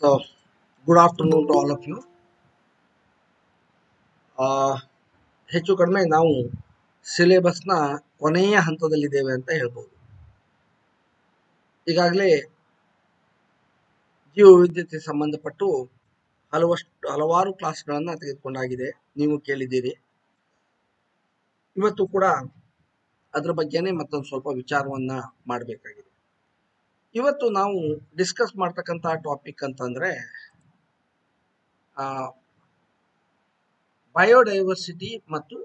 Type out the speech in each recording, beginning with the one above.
So, good afternoon to all of you. ಹೆಚ್ಚು ಕಡಿಮೆ ನಾವು ಸಿಲೆಬಸ್ನ ಕೊನೆಯ ಹಂತದಲ್ಲಿದ್ದೇವೆ ಅಂತ ಹೇಳ್ಬೋದು. ಈಗಾಗಲೇ ಜೀವ ವೈವಿಧ್ಯತೆ ಸಂಬಂಧಪಟ್ಟು ಹಲವಾರು ಕ್ಲಾಸ್ಗಳನ್ನು ತೆಗೆದುಕೊಂಡಾಗಿದೆ, ನೀವು ಕೇಳಿದ್ದೀರಿ. ಇವತ್ತು ಕೂಡ ಅದರ ಬಗ್ಗೆನೇ ಮತ್ತೊಂದು ಸ್ವಲ್ಪ ವಿಚಾರವನ್ನ ಮಾಡಬೇಕಾಗಿದೆ. ಇವತ್ತು ನಾವು ಡಿಸ್ಕಸ್ ಮಾಡ್ತಕ್ಕಂಥ ಟಾಪಿಕ್ ಅಂತಂದ್ರೆ ಬಯೋಡೈವರ್ಸಿಟಿ ಮತ್ತು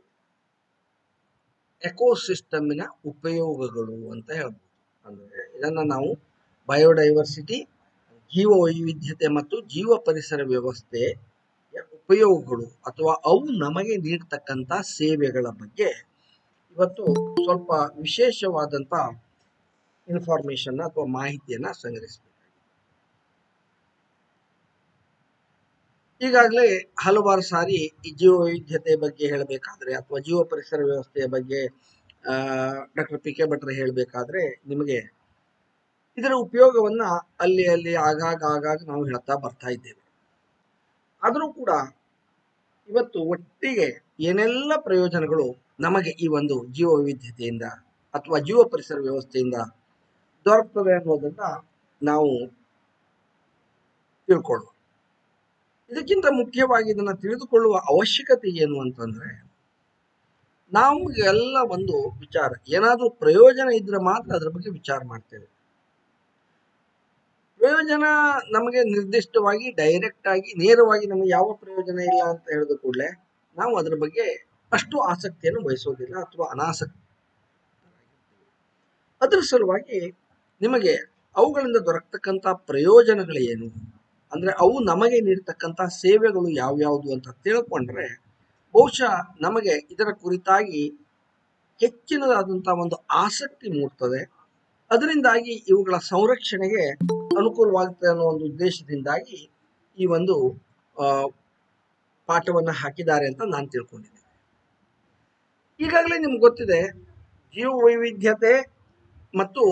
ಎಕೋಸಿಸ್ಟಮಿನ ಉಪಯೋಗಗಳು ಅಂತ ಹೇಳ್ಬೋದು. ಅಂದರೆ ಇದನ್ನ ನಾವು ಬಯೋಡೈವರ್ಸಿಟಿ, ಜೀವ ವೈವಿಧ್ಯತೆ ಮತ್ತು ಜೀವ ಪರಿಸರ ವ್ಯವಸ್ಥೆಯ ಉಪಯೋಗಗಳು ಅಥವಾ ಅವು ನಮಗೆ ನೀಡತಕ್ಕಂಥ ಸೇವೆಗಳ ಬಗ್ಗೆ ಇವತ್ತು ಸ್ವಲ್ಪ ವಿಶೇಷವಾದಂಥ ಇನ್ಫಾರ್ಮೇಶನ್ ಅಥವಾ ಮಾಹಿತಿಯನ್ನ ಸಂಗ್ರಹಿಸಬೇಕು. ಈಗಾಗಲೇ ಹಲವಾರು ಸಾರಿ ಈ ಜೀವ ವೈವಿಧ್ಯತೆ ಬಗ್ಗೆ ಹೇಳಬೇಕಾದ್ರೆ ಅಥವಾ ಜೀವ ಪರಿಸರ ವ್ಯವಸ್ಥೆಯ ಬಗ್ಗೆ ಡಾಕ್ಟರ್ ಪಿ ಕೆ ಭಟ್ರು ಹೇಳಬೇಕಾದ್ರೆ ನಿಮಗೆ ಇದರ ಉಪಯೋಗವನ್ನ ಅಲ್ಲಿ ಆಗಾಗ ನಾವು ಹೇಳ್ತಾ ಬರ್ತಾ ಇದ್ದೇವೆ. ಆದರೂ ಕೂಡ ಇವತ್ತು ಒಟ್ಟಿಗೆ ಏನೆಲ್ಲ ಪ್ರಯೋಜನಗಳು ನಮಗೆ ಈ ಒಂದು ಜೀವ ವೈವಿಧ್ಯತೆಯಿಂದ ಅಥವಾ ಜೀವ ಪರಿಸರ ವ್ಯವಸ್ಥೆಯಿಂದ ದೊರಕ್ತದೆ ಅನ್ನೋದನ್ನ ನಾವು ತಿಳ್ಕೊಳ್ಳುವ. ಇದಕ್ಕಿಂತ ಮುಖ್ಯವಾಗಿ ಇದನ್ನ ತಿಳಿದುಕೊಳ್ಳುವ ಅವಶ್ಯಕತೆ ಏನು ಅಂತಂದ್ರೆ, ನಾವು ಎಲ್ಲ ಒಂದು ವಿಚಾರ ಏನಾದ್ರೂ ಪ್ರಯೋಜನ ಇದ್ರೆ ಮಾತ್ರ ಅದರ ಬಗ್ಗೆ ವಿಚಾರ ಮಾಡ್ತೇವೆ. ಪ್ರಯೋಜನ ನಮಗೆ ನಿರ್ದಿಷ್ಟವಾಗಿ ಡೈರೆಕ್ಟ್ ಆಗಿ ನೇರವಾಗಿ ನಮಗೆ ಯಾವ ಪ್ರಯೋಜನ ಇಲ್ಲ ಅಂತ ಹೇಳಿದ ಕೂಡಲೇ ನಾವು ಅದರ ಬಗ್ಗೆ ಅಷ್ಟು ಆಸಕ್ತಿಯನ್ನು ವಹಿಸೋದಿಲ್ಲ ಅಥವಾ ಅನಾಸಕ್ತಿ. ಅದರ ಸಲುವಾಗಿ ನಿಮಗೆ ಅವುಗಳಿಂದ ದೊರಕತಕ್ಕಂಥ ಪ್ರಯೋಜನಗಳೇನು, ಅಂದ್ರೆ ಅವು ನಮಗೆ ನೀಡತಕ್ಕಂಥ ಸೇವೆಗಳು ಯಾವ್ಯಾವುದು ಅಂತ ತಿಳ್ಕೊಂಡ್ರೆ ಬಹುಶಃ ನಮಗೆ ಇದರ ಕುರಿತಾಗಿ ಹೆಚ್ಚಿನದಾದಂತಹ ಒಂದು ಆಸಕ್ತಿ ಮೂಡ್ತದೆ. ಅದರಿಂದಾಗಿ ಇವುಗಳ ಸಂರಕ್ಷಣೆಗೆ ಅನುಕೂಲವಾಗುತ್ತೆ ಅನ್ನೋ ಒಂದು ಉದ್ದೇಶದಿಂದಾಗಿ ಈ ಒಂದು ಪಾಠವನ್ನ ಹಾಕಿದ್ದಾರೆ ಅಂತ ನಾನು ತಿಳ್ಕೊಂಡಿದ್ದೇನೆ. ಈಗಾಗಲೇ ನಿಮ್ಗೆ ಗೊತ್ತಿದೆ, ಜೀವ ವೈವಿಧ್ಯತೆ ಮತ್ತು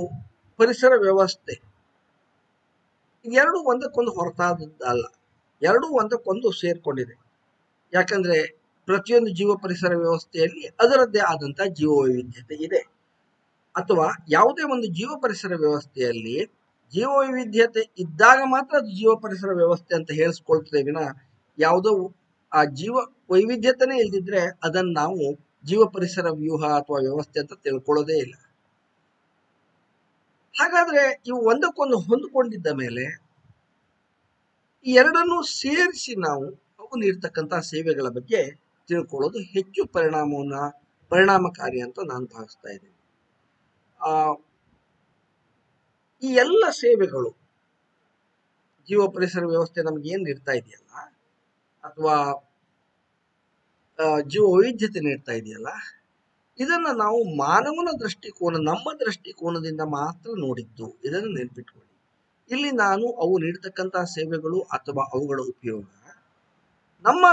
ಪರಿಸರ ವ್ಯವಸ್ಥೆ ಎರಡು ಒಂದಕ್ಕೊಂದು ಹೊರತಾದದ್ದಲ್ಲ, ಎರಡೂ ಒಂದಕ್ಕೊಂದು ಸೇರ್ಕೊಂಡಿದೆ. ಯಾಕಂದ್ರೆ ಪ್ರತಿಯೊಂದು ಜೀವ ಪರಿಸರ ವ್ಯವಸ್ಥೆಯಲ್ಲಿ ಅದರದ್ದೇ ಆದಂತಹ ಜೀವ ವೈವಿಧ್ಯತೆ ಇದೆ. ಅಥವಾ ಯಾವುದೇ ಒಂದು ಜೀವ ಪರಿಸರ ವ್ಯವಸ್ಥೆಯಲ್ಲಿ ಜೀವ ವೈವಿಧ್ಯತೆ ಇದ್ದಾಗ ಮಾತ್ರ ಅದು ಜೀವ ಪರಿಸರ ವ್ಯವಸ್ಥೆ ಅಂತ ಹೇಳಿಸ್ಕೊಳ್ತೇವೆ ವಿನ ಯಾವುದೋ ಆ ಜೀವ ವೈವಿಧ್ಯತೆನೇ ಇಲ್ದಿದ್ರೆ ಅದನ್ನ ನಾವು ಜೀವ ಪರಿಸರ ವ್ಯೂಹ ಅಥವಾ ವ್ಯವಸ್ಥೆ ಅಂತ ತಿಳ್ಕೊಳ್ಳೋದೇ ಇಲ್ಲ. ಹಾಗಾದ್ರೆ ಇವು ಒಂದಕ್ಕೊಂದು ಹೊಂದಿಕೊಂಡಿದ್ದ ಮೇಲೆ ಈ ಎರಡನ್ನೂ ಸೇರಿಸಿ ನಾವು ಅವು ನೀಡ್ತಕ್ಕಂಥ ಸೇವೆಗಳ ಬಗ್ಗೆ ತಿಳ್ಕೊಳ್ಳೋದು ಹೆಚ್ಚು ಪರಿಣಾಮಕಾರಿ ಅಂತ ನಾನು ಭಾವಿಸ್ತಾ ಇದ್ದೀನಿ. ಈ ಎಲ್ಲ ಸೇವೆಗಳು ಜೀವ ಪರಿಸರ ವ್ಯವಸ್ಥೆ ನಮ್ಗೆ ಏನ್ ನೀಡ್ತಾ ಇದೆಯಲ್ಲ ಅಥವಾ ಜೀವ ವೈವಿಧ್ಯತೆ ನೀಡ್ತಾ ಇದೆಯಲ್ಲ, ಇದನ್ನ ನಾವು ಮಾನವನ ನಮ್ಮ ದೃಷ್ಟಿಕೋನದಿಂದ ಮಾತ್ರ ನೋಡಿದ್ದು. ಇದನ್ನು ನೆನ್ಪಿಟ್ಕೊಳ್ಳಿ. ಇಲ್ಲಿ ನಾನು ಅವು ನೀಡತಕ್ಕಂಥ ಸೇವೆಗಳು ಅಥವಾ ಅವುಗಳ ಉಪಯೋಗ ನಮ್ಮ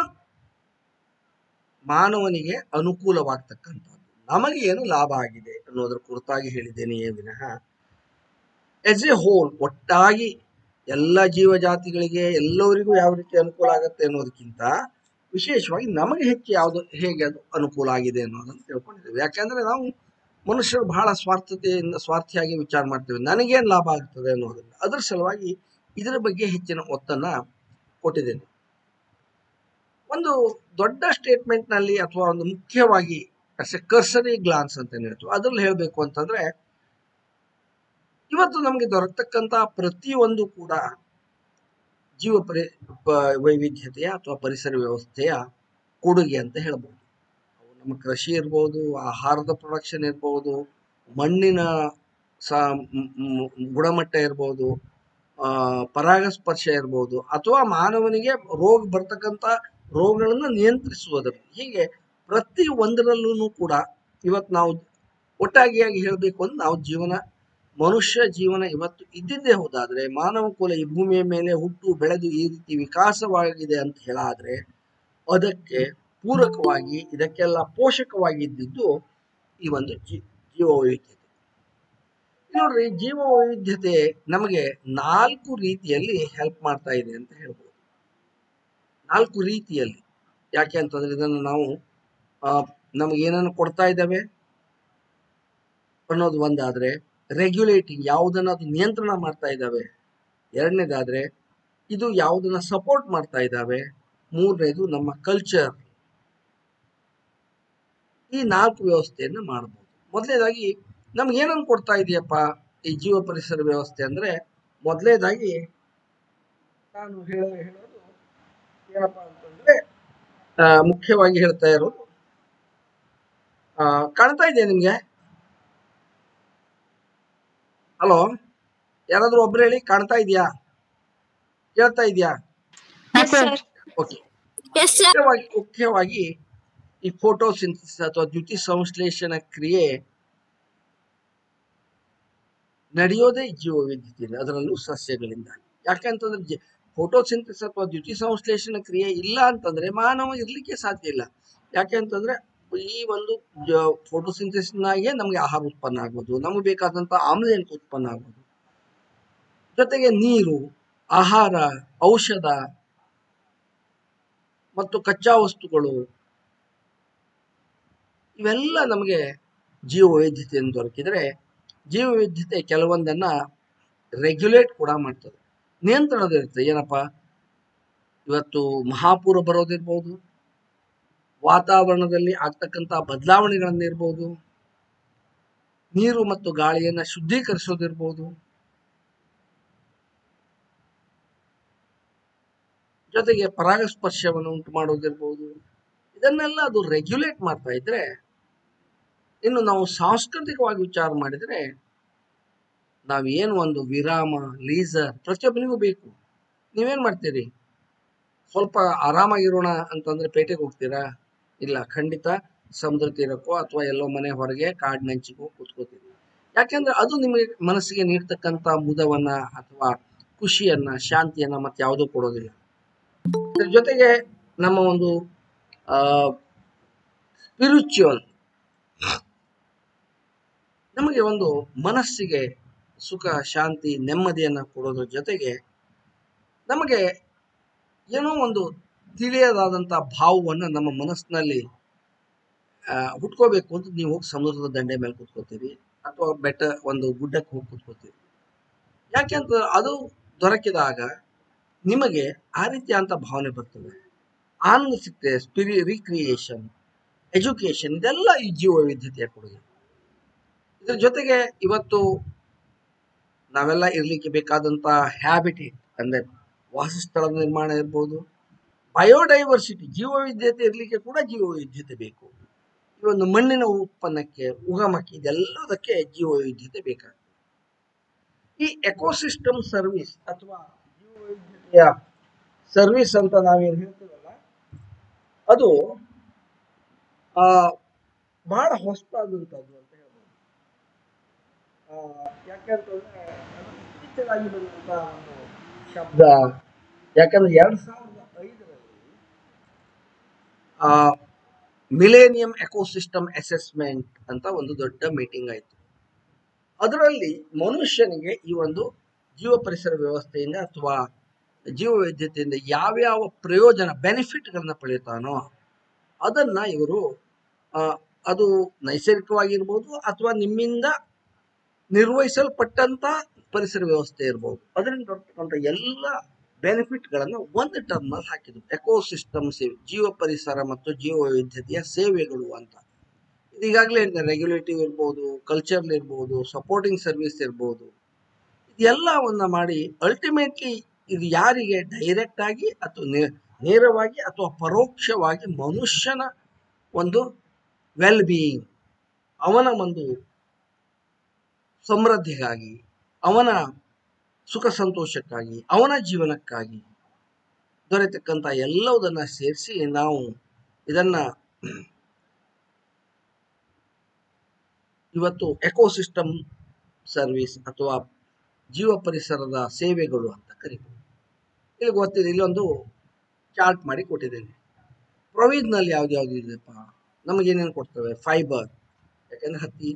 ಮಾನವನಿಗೆ ಅನುಕೂಲವಾಗ್ತಕ್ಕಂಥದ್ದು, ನಮಗೆ ಏನು ಲಾಭ ಆಗಿದೆ ಅನ್ನೋದ್ರ ಕುರಿತಾಗಿ ಹೇಳಿದ್ದೇನೆಯೇ ವಿನಃ ಎಸ್ ಎ ಹೋಲ್ ಒಟ್ಟಾಗಿ ಎಲ್ಲ ಜೀವಜಾತಿಗಳಿಗೆ ಎಲ್ಲರಿಗೂ ಯಾವ ರೀತಿ ಅನುಕೂಲ ಆಗುತ್ತೆ ಅನ್ನೋದಕ್ಕಿಂತ ವಿಶೇಷವಾಗಿ ನಮಗೆ ಹೆಚ್ಚು ಹೇಗೆ ಅದು ಅನುಕೂಲ ಆಗಿದೆ ಅನ್ನೋದನ್ನು ತಿಳ್ಕೊಂಡಿದ್ದೇವೆ. ಯಾಕಂದ್ರೆ ನಾವು ಮನುಷ್ಯರು ಬಹಳ ಸ್ವಾರ್ಥಿಯಾಗಿ ವಿಚಾರ ಮಾಡ್ತೇವೆ, ನನಗೇನು ಲಾಭ ಆಗ್ತದೆ ಅನ್ನೋದನ್ನ. ಅದರ ಸಲುವಾಗಿ ಇದರ ಬಗ್ಗೆ ಹೆಚ್ಚಿನ ಒತ್ತನ್ನ ಕೊಟ್ಟಿದ್ದೇನೆ. ಒಂದು ದೊಡ್ಡ ಸ್ಟೇಟ್ಮೆಂಟ್ ನಲ್ಲಿ ಅಥವಾ ಒಂದು ಮುಖ್ಯವಾಗಿ ಕರ್ಸರಿ ಗ್ಲಾನ್ಸ್ ಅಂತ ಹೇಳ್ತೀವಿ, ಅದ್ರಲ್ಲಿ ಹೇಳಬೇಕು ಅಂತಂದ್ರೆ ಇವತ್ತು ನಮಗೆ ದೊರಕತಕ್ಕಂತ ಪ್ರತಿಯೊಂದು ಕೂಡ ಜೀವ ವೈವಿಧ್ಯತೆಯ ಅಥವಾ ಪರಿಸರ ವ್ಯವಸ್ಥೆಯ ಕೊಡುಗೆ ಅಂತ ಹೇಳ್ಬೋದು. ನಮ್ಮ ಕೃಷಿ ಇರ್ಬೋದು, ಆಹಾರದ ಪ್ರೊಡಕ್ಷನ್ ಇರ್ಬೋದು, ಮಣ್ಣಿನ ಗುಣಮಟ್ಟ ಇರ್ಬೋದು, ಪರಾಗಸ್ಪರ್ಶ ಇರ್ಬೋದು, ಅಥವಾ ಮಾನವನಿಗೆ ಬರ್ತಕ್ಕಂಥ ರೋಗಗಳನ್ನು ನಿಯಂತ್ರಿಸುವುದರಲ್ಲಿ, ಹೀಗೆ ಪ್ರತಿ ಒಂದರಲ್ಲೂ ಕೂಡ ಇವತ್ತು ನಾವು ಒಟ್ಟಾಗಿಯಾಗಿ ಹೇಳಬೇಕು ಅಂದ್ರೆ ನಾವು ಮನುಷ್ಯ ಜೀವನ ಇವತ್ತು ಇದ್ದಿದ್ದೇ ಹೋದಾದ್ರೆ, ಮಾನವ ಕುಲ ಈ ಭೂಮಿಯ ಮೇಲೆ ಹುಟ್ಟು ಬೆಳೆದು ಈ ರೀತಿ ವಿಕಾಸವಾಗಿದೆ ಅಂತ ಹೇಳಾದ್ರೆ ಅದಕ್ಕೆ ಪೂರಕವಾಗಿ ಇದಕ್ಕೆಲ್ಲ ಪೋಷಕವಾಗಿ ಇದ್ದಿದ್ದು ಈ ಒಂದು ಜೀವ ವೈವಿಧ್ಯತೆ. ನೋಡ್ರಿ, ಜೀವ ವೈವಿಧ್ಯತೆ ನಮಗೆ 4 ರೀತಿಯಲ್ಲಿ ಹೆಲ್ಪ್ ಮಾಡ್ತಾ ಇದೆ ಅಂತ ಹೇಳ್ಬೋದು. 4 ರೀತಿಯಲ್ಲಿ. ಯಾಕೆ ಅಂತಂದ್ರೆ ಇದನ್ನು ನಾವು ನಮಗೆ ಏನನ್ನು ಕೊಡ್ತಾ ಇದ್ದಾವೆ ಅನ್ನೋದು ಒಂದಾದ್ರೆ, ರೆಗ್ಯುಲೇಟಿಂಗ್ ಯಾವುದನ್ನ ಅದು ನಿಯಂತ್ರಣ ಮಾಡ್ತಾ ಇದ್ದಾವೆ ಎರಡನೇದಾದ್ರೆ, ಇದು ಯಾವುದನ್ನ ಸಪೋರ್ಟ್ ಮಾಡ್ತಾ ಇದ್ದಾವೆ ಮೂರನೇದು ನಮ್ಮ ಕಲ್ಚರ್. ಈ 4 ವ್ಯವಸ್ಥೆಯನ್ನು ಮಾಡಬಹುದು. ಮೊದಲನೇದಾಗಿ ನಮ್ಗೆ ಏನನ್ನು ಕೊಡ್ತಾ ಇದೆಯಪ್ಪ ಈ ಜೀವ ಪರಿಸರ ವ್ಯವಸ್ಥೆ ಅಂದ್ರೆ, ಮೊದಲನೇದಾಗಿ ನಾನು ಹೇಳೋದು ಏನಪ್ಪಾ ಅಂತಂದ್ರೆ, ಮುಖ್ಯವಾಗಿ ಹೇಳ್ತಾ ಇರೋದು, ಕಾಣ್ತಾ ಇದೆಯಾ ನಿಮ್ಗೆ? ಹಲೋ, ಯಾರಾದ್ರೂ ಒಬ್ರು ಹೇಳಿ, ಕಾಣ್ತಾ ಇದೆಯಾ, ಕೇಳ್ತಾ ಇದೆಯಾ? ಓಕೆ. ಮುಖ್ಯವಾಗಿ ಈ ಫೋಟೋಸಿಂಥಸಿಸ್ ಅಥವಾ ದ್ಯುತಿ ಸಂಶ್ಲೇಷಣ ಕ್ರಿಯೆ ನಡೆಯೋದೇ ಜೀವ ವೈವಿಧ್ಯತೆಯಿಂದ, ಅದರಲ್ಲೂ ಸಸ್ಯಗಳಿಂದ. ಯಾಕೆಂತಂದ್ರೆ ಫೋಟೋಸಿಂಥಸಿಸ್ ಅಥವಾ ದ್ಯುತಿ ಸಂಶ್ಲೇಷಣ ಕ್ರಿಯೆ ಇಲ್ಲ ಅಂತಂದ್ರೆ ಮಾನವ ಇರ್ಲಿಕ್ಕೆ ಸಾಧ್ಯ ಇಲ್ಲ. ಯಾಕೆ ಅಂತಂದ್ರೆ ಈ ಒಂದು ಫೋಟೋಸಿಂಥಸಿಸ್ನಾಗೆ ನಮ್ಗೆ ಆಹಾರ ಉತ್ಪನ್ನ ಆಗ್ಬೋದು, ನಮಗೆ ಬೇಕಾದಂತ ಆಮ್ಲಜನಕ ಉತ್ಪನ್ನ ಆಗ್ಬೋದು, ಜೊತೆಗೆ ನೀರು, ಆಹಾರ, ಔಷಧ ಮತ್ತು ಕಚ್ಚಾ ವಸ್ತುಗಳು, ಇವೆಲ್ಲ ನಮಗೆ ಜೀವ ವೈವಿಧ್ಯತೆಯನ್ನು ದೊರಕಿದ್ರೆ, ಜೀವ ವೈವಿಧ್ಯತೆ ಕೆಲವೊಂದನ್ನ ರೆಗ್ಯುಲೇಟ್ ಕೂಡ ಮಾಡ್ತದೆ, ನಿಯಂತ್ರಣದಿರುತ್ತೆ. ಏನಪ್ಪಾ, ಇವತ್ತು ಮಹಾಪೂರ ಬರೋದಿರ್ಬೋದು, ವಾತಾವರಣದಲ್ಲಿ ಆಗ್ತಕ್ಕಂಥ ಬದಲಾವಣೆಗಳನ್ನಿರ್ಬೋದು, ನೀರು ಮತ್ತು ಗಾಳಿಯನ್ನ ಶುದ್ಧೀಕರಿಸೋದಿರ್ಬೋದು, ಜೊತೆಗೆ ಪರಾಗಸ್ಪರ್ಶವನ್ನು ಉಂಟು ಮಾಡೋದಿರ್ಬೋದು, ಇದನ್ನೆಲ್ಲ ಅದು ರೆಗ್ಯುಲೇಟ್ ಮಾಡ್ತಾ ಇದ್ರೆ, ಇನ್ನು ನಾವು ಸಾಂಸ್ಕೃತಿಕವಾಗಿ ವಿಚಾರ ಮಾಡಿದ್ರೆ, ನಾವೇನು ಒಂದು ವಿರಾಮ, ಲೀಸರ್ ಪ್ರತಿಯೊಬ್ಬನಿಗೂ ಬೇಕು. ನೀವೇನ್ ಮಾಡ್ತೀರಿ? ಸ್ವಲ್ಪ ಆರಾಮಾಗಿರೋಣ ಅಂತಂದ್ರೆ ಪೇಟೆಗೆ ಹೋಗ್ತೀರಾ? ಇಲ್ಲ, ಖಂಡಿತ ಸಮುದ್ರ ತೀರಕ್ಕೋ ಅಥವಾ ಎಲ್ಲೋ ಮನೆ ಹೊರಗೆ ಕಾಡಿನಂಚಿಗೋ ಕೂತ್ಕೋತೀರಿ. ಯಾಕೆಂದ್ರೆ ಅದು ನಿಮಗೆ ಮನಸ್ಸಿಗೆ ನೀಡ್ತಕ್ಕಂಥ ಮುದವನ್ನ ಅಥವಾ ಖುಷಿಯನ್ನ, ಶಾಂತಿಯನ್ನ ಮತ್ತೆ ಯಾವುದೂ ಕೊಡೋದಿಲ್ಲ. ಇದ್ರ ಜೊತೆಗೆ ನಮ್ಮ ಒಂದು ಸ್ಪಿರಿಚುವಲ್, ನಮಗೆ ಒಂದು ಮನಸ್ಸಿಗೆ ಸುಖ, ಶಾಂತಿ, ನೆಮ್ಮದಿಯನ್ನ ಕೊಡೋದ್ರ ಜೊತೆಗೆ ನಮಗೆ ಏನೋ ಒಂದು ತಿಳಿಯದಾದಂತ ಭಾವವನ್ನ ನಮ್ಮ ಮನಸ್ಸಿನಲ್ಲಿ ಹುಟ್ಕೋಬೇಕು ಅಂತ ನೀವು ಹೋಗಿ ಸಮುದ್ರದ ದಂಡೆ ಮೇಲೆ ಕೂತ್ಕೋತೀರಿ ಅಥವಾ ಒಂದು ಗುಡ್ಡಕ್ಕೆ ಹೋಗಿ ಕೂತ್ಕೋತೀರಿ. ಯಾಕೆಂತ ಅದು ದೊರಕಿದಾಗ ನಿಮಗೆ ಆ ರೀತಿಯಾದಂತ ಭಾವನೆ ಬರ್ತದೆ, ಆನಂದ ಸಿಗ್ತದೆ. ರಿಕ್ರಿಯೇಷನ್, ಎಜುಕೇಶನ್, ಇದೆಲ್ಲ ಈ ಜೀವ ವೈವಿಧ್ಯತೆಯ ಕೊಡುಗೆ. ಇದ್ರ ಜೊತೆಗೆ ಇವತ್ತು ನಾವೆಲ್ಲ ಇರ್ಲಿಕ್ಕೆ ಬೇಕಾದಂತ ಹ್ಯಾಬಿಟೇಟ್ ಅಂದ್ರೆ ವಾಸಸ್ಥಳದ ನಿರ್ಮಾಣ ಇರ್ಬೋದು, ಬಯೋಡೈವರ್ಸಿಟಿ, ಜೀವ ವೈವಿಧ್ಯತೆ ಇರ್ಲಿಕ್ಕೆ ಕೂಡ ಜೀವ ವೈವಿಧ್ಯತೆ ಬೇಕು. ಈ ಒಂದು ಮಣ್ಣಿನ ಉತ್ಪನ್ನಕ್ಕೆ, ಉಗಮಕ್ಕೆ, ಇದೆಲ್ಲದಕ್ಕೆ ಜೀವ ವೈವಿಧ್ಯತೆ ಬೇಕಾಗ್ತದೆ. ಈ ಎಕೋಸಿಸ್ಟಮ್ ಸರ್ವಿಸ್ ಅಥವಾ ಜೀವ ವೈವಿಧ್ಯತೆಯ ಸರ್ವಿಸ್ ಅಂತ ನಾವೇನು ಹೇಳ್ತೀವಲ್ಲ, ಅದು ಬಹಳ ಹೊಸದಾದಂಥದ್ದು ಅಂತ ಹೇಳ್ಬೋದು. ಯಾಕೆಂತಂದ್ರೆ ಇತ್ತೀಚೆಗಾಗಿ ಬಂದಂತ ಒಂದು ಶಬ್ದ. ಯಾಕಂದ್ರೆ 2005ರಲ್ಲಿ ಮಿಲೇನಿಯಂ ಎಕೋಸಿಸ್ಟಮ್ ಅಸೆಸ್ಮೆಂಟ್ ಅಂತ ಒಂದು ದೊಡ್ಡ ಮೀಟಿಂಗ್ ಆಯಿತು. ಅದರಲ್ಲಿ ಮನುಷ್ಯನಿಗೆ ಈ ಒಂದು ಜೀವ ಪರಿಸರ ವ್ಯವಸ್ಥೆಯಿಂದ ಅಥವಾ ಜೀವ ವೈವಿಧ್ಯತೆಯಿಂದ ಯಾವ್ಯಾವ ಪ್ರಯೋಜನ, ಬೆನಿಫಿಟ್ಗಳನ್ನ ಪಡೆಯುತ್ತಾನೋ ಅದನ್ನ ಇವರು ಅದು ನೈಸರ್ಗಿಕವಾಗಿರ್ಬೋದು ಅಥವಾ ನಿಮ್ಮಿಂದ ನಿರ್ವಹಿಸಲ್ಪಟ್ಟಂತ ಪರಿಸರ ವ್ಯವಸ್ಥೆ ಇರ್ಬೋದು, ಅದರಿಂದ ಬರ್ತಕ್ಕಂಥ ಎಲ್ಲ ಬೆನಿಫಿಟ್ಗಳನ್ನು ಒಂದು ಟರ್ಮ್ ಅಲ್ಲಿ ಹಾಕಿದ್ರು. ಎಕೋಸಿಸ್ಟಮ್ ಸೇವೆ, ಜೀವ ಪರಿಸರ ಮತ್ತು ಜೀವ ವೈವಿಧ್ಯತೆಯ ಸೇವೆಗಳು ಅಂತ. ಇದು ಈಗಾಗಲೇ ರೆಗ್ಯುಲೇಟಿವ್ ಇರ್ಬೋದು, ಕಲ್ಚರಲ್ ಇರ್ಬೋದು, ಸಪೋರ್ಟಿಂಗ್ ಸರ್ವಿಸ್ ಇರ್ಬೋದು, ಇದೆಲ್ಲವನ್ನ ಮಾಡಿ ಅಲ್ಟಿಮೇಟ್ಲಿ ಇದು ಯಾರಿಗೆ ಡೈರೆಕ್ಟ್ ಆಗಿ ಅಥವಾ ನೇರವಾಗಿ ಅಥವಾ ಪರೋಕ್ಷವಾಗಿ ಮನುಷ್ಯನ ಒಂದು ವೆಲ್ ಬೀಯಿಂಗ್, ಅವನ ಒಂದು ಸಮೃದ್ಧಿಗಾಗಿ, ಅವನ ಸುಖ ಸಂತೋಷಕ್ಕಾಗಿ, ಅವನ ಜೀವನಕ್ಕಾಗಿ ದೊರೆತಕ್ಕಂಥ ಎಲ್ಲವುದನ್ನ ಸೇರಿಸಿ ನಾವು ಇದನ್ನ ಇವತ್ತು ಎಕೋಸಿಸ್ಟಮ್ ಸರ್ವಿಸ್ ಅಥವಾ ಜೀವ ಪರಿಸರದ ಸೇವೆಗಳು ಅಂತ ಕರೀತೀವಿ. ಇಲ್ಲಿ ಗೊತ್ತಿದೆ, ಇಲ್ಲೊಂದು ಚಾರ್ಟ್ ಮಾಡಿ ಕೊಟ್ಟಿದ್ದೇನೆ. ಪ್ರೊವಿಜ್ನಲ್ಲಿ ಯಾವ್ದು ಇದೆಯಪ್ಪ, ನಮಗೇನೇನು ಕೊಡ್ತವೆ? ಫೈಬರ್, ಯಾಕಂದ್ರೆ ಹತ್ತಿ,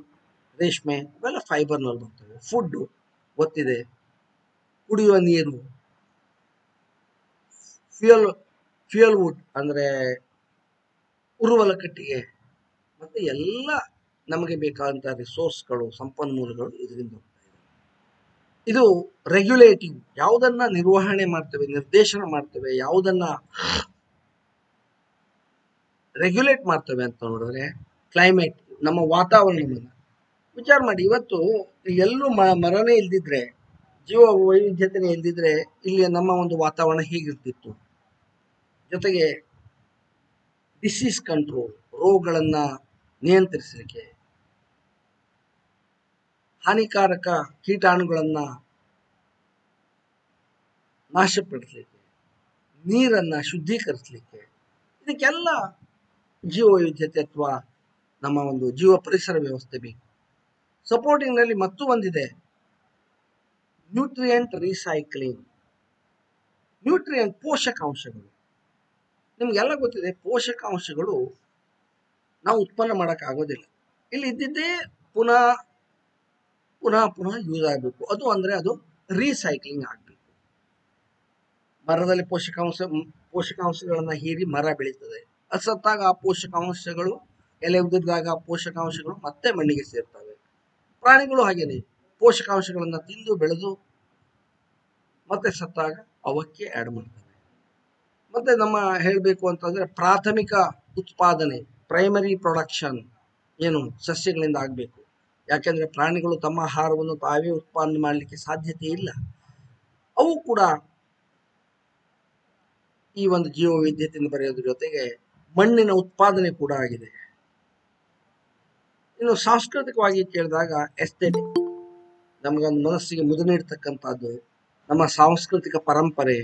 ರೇಷ್ಮೆ ಇವೆಲ್ಲ ಫೈಬರ್ನಲ್ಲಿ ಬರ್ತವೆ. ಫುಡ್ಡು ಗೊತ್ತಿದೆ, ಕುಡಿಯುವ ನೀರು, ಫ್ಯೂಯಲ್ ಫ್ಯೂಯಲ್ ವುಡ್ ಅಂದರೆ ಉರುವಲ ಕಟ್ಟಿಗೆ, ಮತ್ತು ಎಲ್ಲ ನಮಗೆ ಬೇಕಾದಂಥ ರಿಸೋರ್ಸ್ಗಳು, ಸಂಪನ್ಮೂಲಗಳು ಇದರಿಂದ ಹೋಗ್ತಾ ಇದೆ. ಇದು ರೆಗ್ಯುಲೇಟಿವ್, ಯಾವುದನ್ನ ನಿರ್ವಹಣೆ ಮಾಡ್ತೇವೆ, ನಿರ್ದೇಶನ ಮಾಡ್ತೇವೆ, ಯಾವುದನ್ನ ರೆಗ್ಯುಲೇಟ್ ಮಾಡ್ತೇವೆ ಅಂತ ನೋಡಿದ್ರೆ ಕ್ಲೈಮೇಟ್, ನಮ್ಮ ವಾತಾವರಣವನ್ನು ವಿಚಾರ ಮಾಡಿ. ಇವತ್ತು ಎಲ್ಲೂ ಮರನೇ ಇಲ್ದಿದ್ರೆ, ಜೀವ ವೈವಿಧ್ಯತೆನೇ ಇಲ್ದಿದ್ರೆ ಇಲ್ಲಿ ನಮ್ಮ ಒಂದು ವಾತಾವರಣ ಹೇಗಿರ್ತಿತ್ತು. ಜೊತೆಗೆ ಡಿಸೀಸ್ ಕಂಟ್ರೋಲ್, ರೋಗಗಳನ್ನು ನಿಯಂತ್ರಿಸಲಿಕ್ಕೆ, ಹಾನಿಕಾರಕ ಕೀಟಾಣುಗಳನ್ನು ನಾಶಪಡಿಸಲಿಕ್ಕೆ, ನೀರನ್ನು ಶುದ್ಧೀಕರಿಸಲಿಕ್ಕೆ, ಇದಕ್ಕೆಲ್ಲ ಜೀವ ವೈವಿಧ್ಯತೆ ಅಥವಾ ನಮ್ಮ ಒಂದು ಜೀವ ಪರಿಸರ ವ್ಯವಸ್ಥೆ ಬೇಕು. ಸಪೋರ್ಟಿಂಗ್ನಲ್ಲಿ ಮತ್ತೂ ಒಂದಿದೆ, ನ್ಯೂಟ್ರಿಯೆಂಟ್ ರೀಸೈಕ್ಲಿಂಗ್. ನ್ಯೂಟ್ರಿಯೆಂಟ್ ಪೋಷಕಾಂಶಗಳು, ನಿಮ್ಗೆಲ್ಲ ಗೊತ್ತಿದೆ, ಪೋಷಕಾಂಶಗಳು ನಾವು ಉತ್ಪನ್ನ ಮಾಡೋಕ್ಕಾಗೋದಿಲ್ಲ. ಇಲ್ಲಿ ಇದ್ದಿದ್ದೇ ಪುನಃ ಪುನಃ ಪುನಃ ಯೂಸ್ ಆಗಬೇಕು. ಅದು ಅಂದರೆ ಅದು ರೀಸೈಕ್ಲಿಂಗ್ ಆಗಬೇಕು. ಮರದಲ್ಲಿ ಪೋಷಕಾಂಶಗಳನ್ನು ಹೀರಿ ಮರ ಬೆಳೀತದೆ. ಅದು ಸತ್ತಾಗ ಆ ಪೋಷಕಾಂಶಗಳು, ಎಲೆ ಉದುರಿದಾಗ ಆ ಪೋಷಕಾಂಶಗಳು ಮತ್ತೆ ಮಣ್ಣಿಗೆ ಸೇರ್ತವೆ. ಪ್ರಾಣಿಗಳು ಹಾಗೇನೆ ಪೋಷಕಾಂಶಗಳನ್ನು ತಿಂದು ಬೆಳೆದು ಮತ್ತೆ ಸತ್ತಾಗ ಅವಕ್ಕೆ ಆ್ಯಡ್ ಮಾಡ್ತವೆ. ಮತ್ತೆ ನಮ್ಮ ಹೇಳಬೇಕು ಅಂತಂದರೆ ಪ್ರಾಥಮಿಕ ಉತ್ಪಾದನೆ, ಪ್ರೈಮರಿ ಪ್ರೊಡಕ್ಷನ್ ಏನು ಸಸ್ಯಗಳಿಂದ ಆಗಬೇಕು. ಯಾಕೆಂದರೆ ಪ್ರಾಣಿಗಳು ತಮ್ಮ ಆಹಾರವನ್ನು ತಾವೇ ಉತ್ಪಾದನೆ ಮಾಡಲಿಕ್ಕೆ ಸಾಧ್ಯತೆ ಇಲ್ಲ. ಅವು ಕೂಡ ಈ ಒಂದು ಜೀವ ವೈವಿಧ್ಯತೆಯನ್ನು ಬರೆಯೋದ್ರ ಜೊತೆಗೆ ಮಣ್ಣಿನ ಉತ್ಪಾದನೆ ಕೂಡ ಆಗಿದೆ. ಇನ್ನು ಸಾಂಸ್ಕೃತಿಕವಾಗಿ ಕೇಳಿದಾಗ ಎಸ್ಥೆಟಿಕ್, ನಮಗೊಂದು ಮನಸ್ಸಿಗೆ ಮುದ ನೀಡ್ತಕ್ಕಂಥದ್ದು ನಮ್ಮ ಸಾಂಸ್ಕೃತಿಕ ಪರಂಪರೆ.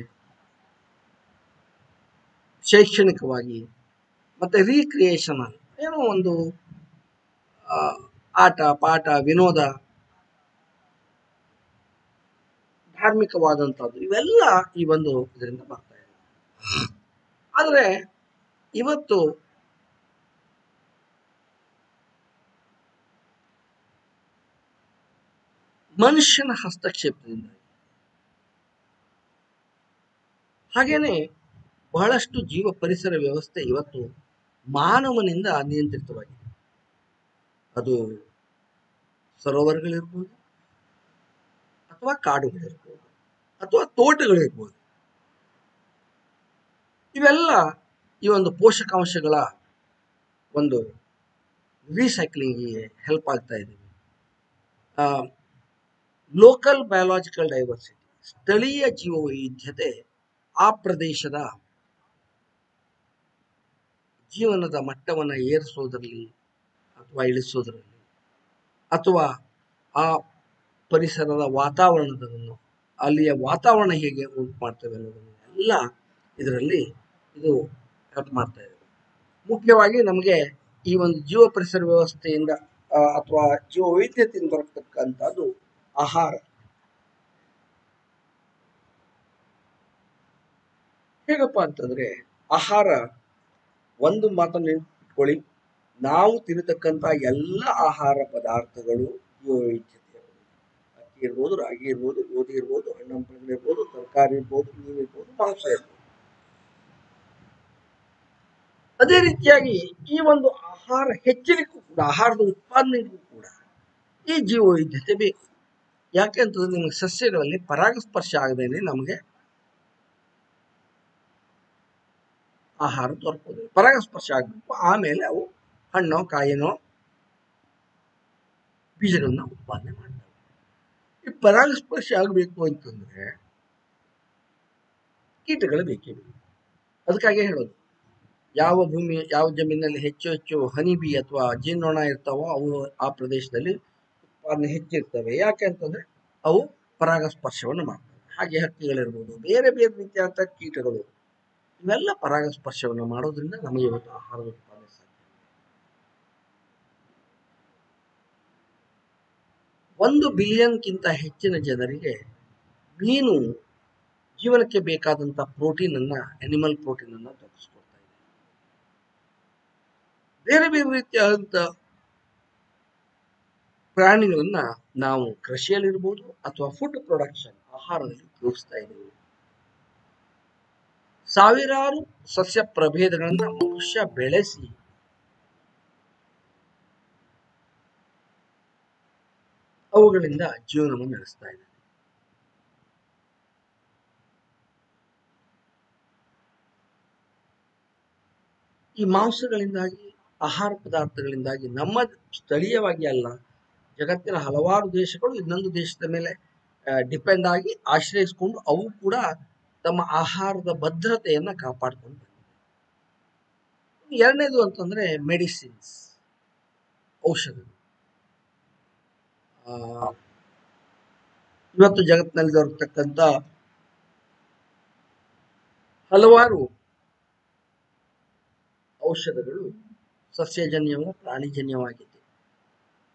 ಶೈಕ್ಷಣಿಕವಾಗಿ ಮತ್ತೆ ರೀಕ್ರಿಯೇಷನಲ್, ಏನೋ ಒಂದು ಆಟ ಪಾಠ ವಿನೋದ, ಧಾರ್ಮಿಕವಾದಂಥದ್ದು, ಇವೆಲ್ಲ ಈ ಒಂದು ಇದರಿಂದ ಬರ್ತಾ ಇದೆ. ಆದರೆ ಇವತ್ತು ಮನುಷ್ಯನ ಹಸ್ತಕ್ಷೇಪದಿಂದ, ಹಾಗೇನೆ ಬಹಳಷ್ಟು ಜೀವ ಪರಿಸರ ವ್ಯವಸ್ಥೆ ಇವತ್ತು ಮಾನವನಿಂದ ನಿಯಂತ್ರಿತವಾಗಿದೆ. ಅದು ಸರೋವರಗಳಿರ್ಬೋದು, ಅಥವಾ ಕಾಡುಗಳಿರ್ಬೋದು, ಅಥವಾ ತೋಟಗಳಿರ್ಬೋದು. ಇವೆಲ್ಲ ಈ ಒಂದು ಪೋಷಕಾಂಶಗಳ ಒಂದು ರೀಸೈಕ್ಲಿಂಗಿಗೆ ಹೆಲ್ಪ್ ಆಗ್ತಾ ಇದೆ. ಲೋಕಲ್ ಬಯೋಲಾಜಿಕಲ್ ಡೈವರ್ಸಿಟಿ, ಸ್ಥಳೀಯ ಜೀವ ವೈವಿಧ್ಯತೆ ಆ ಪ್ರದೇಶದ ಜೀವನದ ಮಟ್ಟವನ್ನು ಏರಿಸೋದ್ರಲ್ಲಿ ಅಥವಾ ಇಳಿಸೋದ್ರಲ್ಲಿ, ಅಥವಾ ಆ ಪರಿಸರದ ವಾತಾವರಣವನ್ನು, ಅಲ್ಲಿಯ ವಾತಾವರಣ ಹೇಗೆ ಉಂಟು ಮಾಡ್ತೇವೆ ಅನ್ನೋದನ್ನು ಎಲ್ಲ ಇದರಲ್ಲಿ ಇದು ಹೆಲ್ಪ್ ಮಾಡ್ತಾ ಇದೆ. ಮುಖ್ಯವಾಗಿ ನಮಗೆ ಈ ಒಂದು ಜೀವ ಪರಿಸರ ವ್ಯವಸ್ಥೆಯಿಂದ ಅಥವಾ ಜೀವ ವೈವಿಧ್ಯತೆಯಿಂದ ಬರತಕ್ಕಂಥದ್ದು ಆಹಾರ. ಹೇಗಪ್ಪ ಅಂತಂದ್ರೆ, ಆಹಾರ ಒಂದು ಮಾತನ್ನು ಇಟ್ಕೊಳ್ಳಿ, ನಾವು ತಿನ್ನತಕ್ಕಂಥ ಎಲ್ಲ ಆಹಾರ ಪದಾರ್ಥಗಳು ಜೀವ ವೈವಿಧ್ಯತೆ. ಅಕ್ಕಿ ಇರ್ಬೋದು, ರಾಗಿ ಇರ್ಬೋದು, ಗೋಧಿ ಇರ್ಬೋದು, ಹಣ್ಣು ಹಂಪಲು ಇರ್ಬೋದು, ತರಕಾರಿ ಇರ್ಬೋದು, ಮೀನು ಇರ್ಬೋದು, ಮಾಂಸ ಇರ್ಬೋದು. ಅದೇ ರೀತಿಯಾಗಿ ಈ ಒಂದು ಆಹಾರ ಹೆಚ್ಚಲಿಕ್ಕೂ ಕೂಡ, ಆಹಾರದ ಉತ್ಪಾದನೆಗೂ ಕೂಡ ಈ ಜೀವ ವೈವಿಧ್ಯತೆ ಬೇಕು. ಯಾಕೆ ಅಂತಂದ್ರೆ ನಿಮಗೆ ಸಸ್ಯಗಳಲ್ಲಿ ಪರಾಗಸ್ಪರ್ಶ ಆಗದೇನೆ ನಮಗೆ ಆಹಾರ ದೊರಕೋದು. ಪರಾಗಸ್ಪರ್ಶ ಆಗಬೇಕು, ಆಮೇಲೆ ಅವು ಹಣ್ಣೋ ಕಾಯಿನೋ ಬೀಜಗಳನ್ನ ಉತ್ಪಾದನೆ ಮಾಡ್ತವೆ. ಈ ಪರಾಗಸ್ಪರ್ಶ ಆಗಬೇಕು ಅಂತಂದ್ರೆ ಕೀಟಗಳು ಬೇಕೇ ಬೇಕು. ಅದಕ್ಕಾಗಿ ಹೇಳೋದು, ಯಾವ ಜಮೀನಲ್ಲಿ ಹೆಚ್ಚು ಹನಿ ಬಿ ಅಥವಾ ಜೇನ್ನೊಣ ಇರ್ತಾವೋ ಅವು ಆ ಪ್ರದೇಶದಲ್ಲಿ ಉತ್ಪಾದನೆ ಹೆಚ್ಚಿರ್ತವೆ. ಯಾಕೆ ಅಂತಂದ್ರೆ ಅವು ಪರಾಗಸ್ಪರ್ಶವನ್ನು ಮಾಡ್ತವೆ. ಹಾಗೆ ಹಕ್ಕಿಗಳಿರ್ಬೋದು, ಬೇರೆ ಬೇರೆ ರೀತಿಯಾದ ಕೀಟಗಳು, ಇವೆಲ್ಲ ಪರಾಗಸ್ಪರ್ಶವನ್ನು ಮಾಡೋದ್ರಿಂದ ನಮಗೆ ಇವತ್ತು ಆಹಾರದ ಉತ್ಪಾದನೆ ಸಾಧ್ಯ. 1 ಬಿಲಿಯನ್ಗಿಂತ ಹೆಚ್ಚಿನ ಜನರಿಗೆ ಮೀನು ಜೀವನಕ್ಕೆ ಬೇಕಾದಂಥ ಅನಿಮಲ್ ಪ್ರೋಟೀನ್ ಅನ್ನ ದೊರಕಿಸ್ಕೊಡ್ತಾ ಇದೆ. ಬೇರೆ ಬೇರೆ ರೀತಿಯಾದಂಥ ಪ್ರಾಣಿಗಳನ್ನ ನಾವು ಕೃಷಿಯಲ್ಲಿರ್ಬೋದು ಅಥವಾ ಫುಡ್ ಪ್ರೊಡಕ್ಷನ್ ಆಹಾರದಲ್ಲಿ ಉಪಯೋಗಿಸ್ತಾ ಇದ್ದೀವಿ. ಸಾವಿರಾರು ಸಸ್ಯ ಪ್ರಭೇದಗಳನ್ನ ಮನುಷ್ಯ ಬೆಳೆಸಿ ಅವುಗಳಿಂದ ಜೀವನವನ್ನು ನಡೆಸ್ತಾ ಇದೆ. ಈ ಮಾಂಸಗಳಿಂದಾಗಿ, ಆಹಾರ ಪದಾರ್ಥಗಳಿಂದಾಗಿ ನಮ್ಮ ಸ್ಥಳೀಯವಾಗಿ ಅಲ್ಲ, ಜಗತ್ತಿನ ಹಲವಾರು ದೇಶಗಳು ಇನ್ನೊಂದು ದೇಶದ ಮೇಲೆ ಡಿಪೆಂಡ್ ಆಗಿ ಆಶ್ರಯಿಸಿಕೊಂಡು ಅವು ಕೂಡ ತಮ್ಮ ಆಹಾರದ ಭದ್ರತೆಯನ್ನ ಕಾಪಾಡಿಕೊಂಡು ಬಂದಿವೆ. ಎರಡನೇದು ಅಂತಂದ್ರೆ ಮೆಡಿಸಿನ್ಸ್, ಔಷಧಗಳು. ಇವತ್ತು ಜಗತ್ತಿನಲ್ಲಿ ದೊರಕತಕ್ಕಂಥ ಹಲವಾರು ಔಷಧಗಳು ಸಸ್ಯಜನ್ಯವೋ ಪ್ರಾಣಿಜನ್ಯವಾಗಿದೆ.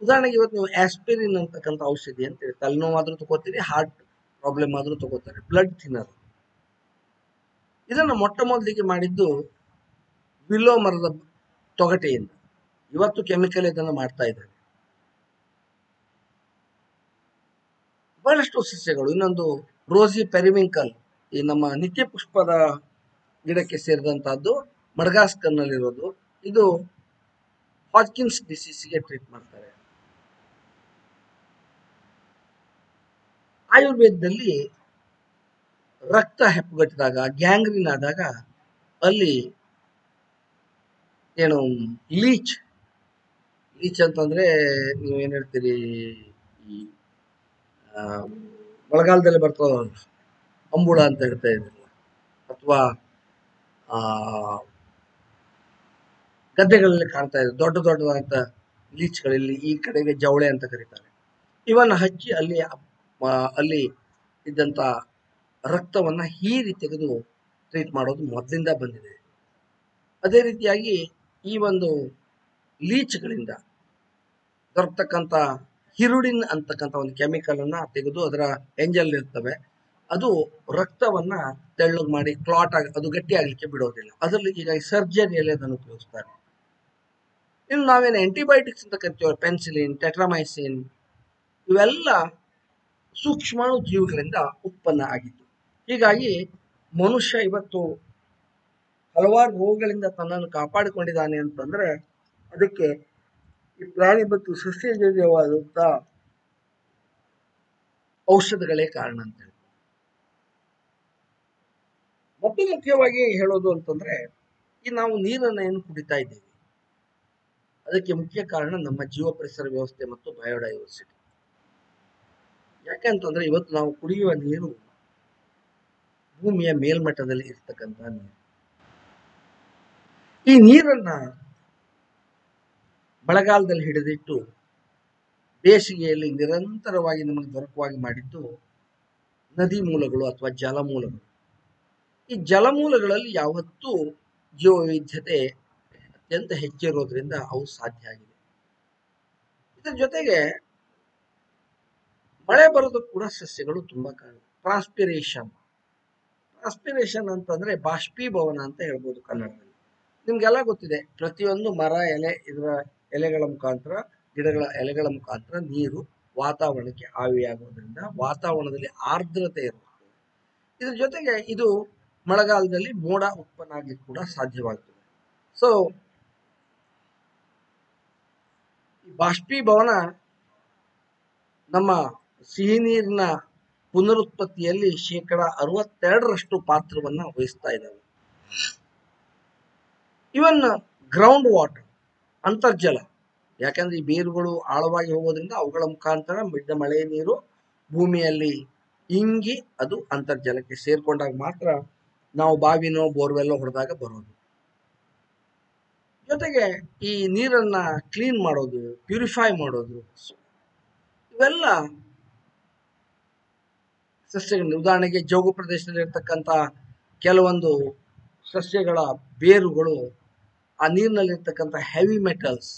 ಉದಾಹರಣೆಗೆ ಇವತ್ತು ನೀವು ಆಸ್ಪಿರಿನ್ ಅಂತಕ್ಕಂಥ ಔಷಧಿ ಅಂತೇಳಿ ತಲೆನೋವಾದ್ರೂ ತಗೋತೀರಿ, ಹಾರ್ಟ್ ಪ್ರಾಬ್ಲಮ್ ಆದ್ರೂ ತಗೋತಾರೆ, ಬ್ಲಡ್ ಥಿನ್ನರ್. ಇದನ್ನು ಮೊಟ್ಟ ಮೊದಲಿಗೆ ಮಾಡಿದ್ದು ವಿಲ್ಲೋ ಮರದ ತೊಗಟೆಯಿಂದ. ಇವತ್ತು ಕೆಮಿಕಲ್ ಇದನ್ನು ಮಾಡ್ತಾ ಇದ್ದಾರೆ. ಬಹಳಷ್ಟು ಸಸ್ಯಗಳು, ಇನ್ನೊಂದು ರೋಸಿ ಪೆರಿವಿಂಕಲ್, ಈ ನಮ್ಮ ನಿತ್ಯ ಪುಷ್ಪದ ಗಿಡಕ್ಕೆ ಸೇರಿದಂತಹದ್ದು, ಮಡಗಾಸ್ಕರ್ನಲ್ಲಿರೋದು. ಇದು ಹಾಜ್ಕಿನ್ಸ್ ಡಿಸೀಸ್ಗೆ ಟ್ರೀಟ್ ಮಾಡ್ತಾರೆ. ಆಯುರ್ವೇದದಲ್ಲಿ ರಕ್ತ ಹೆಪ್ಪುಗಟ್ಟಿದಾಗ, ಗ್ಯಾಂಗ್ರೀನ್ ಆದಾಗ ಅಲ್ಲಿ ಏನು ಲೀಚ್ ಅಂತಂದ್ರೆ ನೀವೇನ್ ಹೇಳ್ತೀರಿ, ಈ ಮಳೆಗಾಲದಲ್ಲಿ ಬರ್ತದ ಅಂಬುಳ ಅಂತ ಹೇಳ್ತಾ ಇದ್ರಲ್ಲ, ಅಥವಾ ಗದ್ದೆಗಳಲ್ಲಿ ಕಾಣ್ತಾ ಇದೆ ದೊಡ್ಡ ದೊಡ್ಡದಾದಂತ ಲೀಚ್ಗಳಲ್ಲಿ, ಈ ಕಡೆಗೆ ಜವಳೆ ಅಂತ ಕರೀತಾರೆ. ಇವನ್ನ ಹಚ್ಚಿ ಅಲ್ಲಿ ಇದ್ದಂತ ರಕ್ತವನ್ನ ಹೀರಿ ತೆಗೆದು ಟ್ರೀಟ್ ಮಾಡೋದು ಮೊದಲಿಂದ ಬಂದಿದೆ. ಅದೇ ರೀತಿಯಾಗಿ ಈ ಒಂದು ಲೀಚ್ಗಳಿಂದ ದೊರಕತಕ್ಕಂಥ ಹಿರುಡಿನ್ ಅಂತಕ್ಕಂಥ ಒಂದು ಕೆಮಿಕಲ್ ಅನ್ನ ತೆಗೆದು, ಅದರ ಎಂಜಲ್ ಇರ್ತವೆ, ಅದು ರಕ್ತವನ್ನ ತೆಳ್ಳಗೆ ಮಾಡಿ ಕ್ಲಾಟ್ ಆಗಿ ಅದು ಗಟ್ಟಿ ಆಗ್ಲಿಕ್ಕೆ ಬಿಡೋದಿಲ್ಲ. ಅದರಲ್ಲಿ ಈಗ ಸರ್ಜರಿಯಲ್ಲಿ ಅದನ್ನು ಉಪಯೋಗಿಸ್ತಾರೆ. ಇನ್ನು ನಾವೇನು ಆಂಟಿಬಯೋಟಿಕ್ಸ್ ಅಂತ ಕರಿತೀವಿ, ಪೆನ್ಸಿಲಿನ್, ಟೆಟ್ರಾಮೈಸಿನ್, ಇವೆಲ್ಲ ಸೂಕ್ಷ್ಮಾಣು ಜೀವಿಗಳಿಂದ ಉತ್ಪನ್ನ ಆಗಿತ್ತು. ಹೀಗಾಗಿ ಮನುಷ್ಯ ಇವತ್ತು ಹಲವಾರು ರೋಗಗಳಿಂದ ತನ್ನನ್ನು ಕಾಪಾಡಿಕೊಂಡಿದ್ದಾನೆ ಅಂತಂದ್ರೆ ಅದಕ್ಕೆ ಈ ಪ್ರಾಣಿ ಮತ್ತು ಸಸ್ಯಜನ್ಯವಾದಂತ ಔಷಧಗಳೇ ಕಾರಣ ಅಂತ ಹೇಳಿ. ಮತ್ತು ಮುಖ್ಯವಾಗಿ ಹೇಳೋದು ಅಂತಂದ್ರೆ, ಈ ನಾವು ನೀರನ್ನ ಏನು ಕುಡಿತಾ ಇದ್ದೀವಿ, ಅದಕ್ಕೆ ಮುಖ್ಯ ಕಾರಣ ನಮ್ಮ ಜೀವ ಪರಿಸರ ವ್ಯವಸ್ಥೆ ಮತ್ತು ಬಯೋಡೈವರ್ಸಿಟಿ. ಯಾಕೆಂತಂದ್ರೆ ಇವತ್ತು ನಾವು ಕುಡಿಯುವ ನೀರು ಭೂಮಿಯ ಮೇಲ್ಮಟ್ಟದಲ್ಲಿ ಇರ್ತಕ್ಕಂಥ ನೀರು. ಈ ನೀರನ್ನ ಮಳೆಗಾಲದಲ್ಲಿ ಹಿಡಿದಿಟ್ಟು ಬೇಸಿಗೆಯಲ್ಲಿ ನಿರಂತರವಾಗಿ ನಮಗೆ ದೊರಕುವಾಗಿ ಮಾಡಿದ್ದು ನದಿ ಮೂಲಗಳು ಅಥವಾ ಜಲಮೂಲಗಳು. ಈ ಜಲಮೂಲಗಳಲ್ಲಿ ಯಾವತ್ತೂ ಜೀವ ವೈವಿಧ್ಯತೆ ಅತ್ಯಂತ ಹೆಚ್ಚಿರೋದ್ರಿಂದ ಅವು ಸಾಧ್ಯ ಆಗಿದೆ. ಇದರ ಜೊತೆಗೆ ಮಳೆ ಬರೋದಕ್ಕೆ ಕೂಡ ಸಸ್ಯಗಳು ತುಂಬಾ ಕಾರಣ. ಟ್ರಾನ್ಸ್ಪಿರೇಷನ್ ಅಂತಂದ್ರೆ ಬಾಷ್ಪೀಭವನ ಅಂತ ಹೇಳ್ಬೋದು ಕನ್ನಡದಲ್ಲಿ. ನಿಮ್ಗೆಲ್ಲ ಗೊತ್ತಿದೆ, ಪ್ರತಿಯೊಂದು ಮರ ಇದರ ಎಲೆಗಳ ಮುಖಾಂತರ, ಗಿಡಗಳ ಎಲೆಗಳ ಮುಖಾಂತರ ನೀರು ವಾತಾವರಣಕ್ಕೆ ಆವಿಯಾಗೋದ್ರಿಂದ ವಾತಾವರಣದಲ್ಲಿ ಆರ್ದ್ರತೆ ಇರುತ್ತದೆ. ಇದ್ರ ಜೊತೆಗೆ ಇದು ಮಳೆಗಾಲದಲ್ಲಿ ಮೋಡ ಉತ್ಪನ್ನ ಆಗ್ಲಿಕ್ಕೆ ಕೂಡ ಸಾಧ್ಯವಾಗ್ತದೆ. ಸೊ ಈ ಬಾಷ್ಪೀಭವನ ನಮ್ಮ ಸಿಹಿ ನೀರಿನ ಪುನರುತ್ಪತ್ತಿಯಲ್ಲಿ 62% ಪಾತ್ರವನ್ನ ವಹಿಸ್ತಾ ಇದ್ದಾವೆ. ಇವನ್ ಗ್ರೌಂಡ್ ವಾಟರ್, ಅಂತರ್ಜಲ, ಯಾಕಂದ್ರೆ ಈ ಬೇರುಗಳು ಆಳವಾಗಿ ಹೋಗೋದ್ರಿಂದ ಅವುಗಳ ಮುಖಾಂತರ ಬಿದ್ದ ಮಳೆ ನೀರು ಭೂಮಿಯಲ್ಲಿ ಇಂಗಿ ಅದು ಅಂತರ್ಜಲಕ್ಕೆ ಸೇರ್ಕೊಂಡಾಗ ಮಾತ್ರ ನಾವು ಬಾವಿನೋ ಬೋರ್ವೆಲ್ಲೋ ಹೊಡೆದಾಗ ಬರೋದು. ಜೊತೆಗೆ ಈ ನೀರನ್ನ ಕ್ಲೀನ್ ಮಾಡೋದು, ಪ್ಯೂರಿಫೈ ಮಾಡೋದು, ಇವೆಲ್ಲ ಸಸ್ಯಗಳು. ಉದಾಹರಣೆಗೆ ಜೌಗು ಪ್ರದೇಶದಲ್ಲಿ ಇರ್ತಕ್ಕಂಥ ಕೆಲವೊಂದು ಸಸ್ಯಗಳ ಬೇರುಗಳು ಆ ನೀರಿನಲ್ಲಿರ್ತಕ್ಕಂಥ ಹೆವಿ ಮೆಟಲ್ಸ್,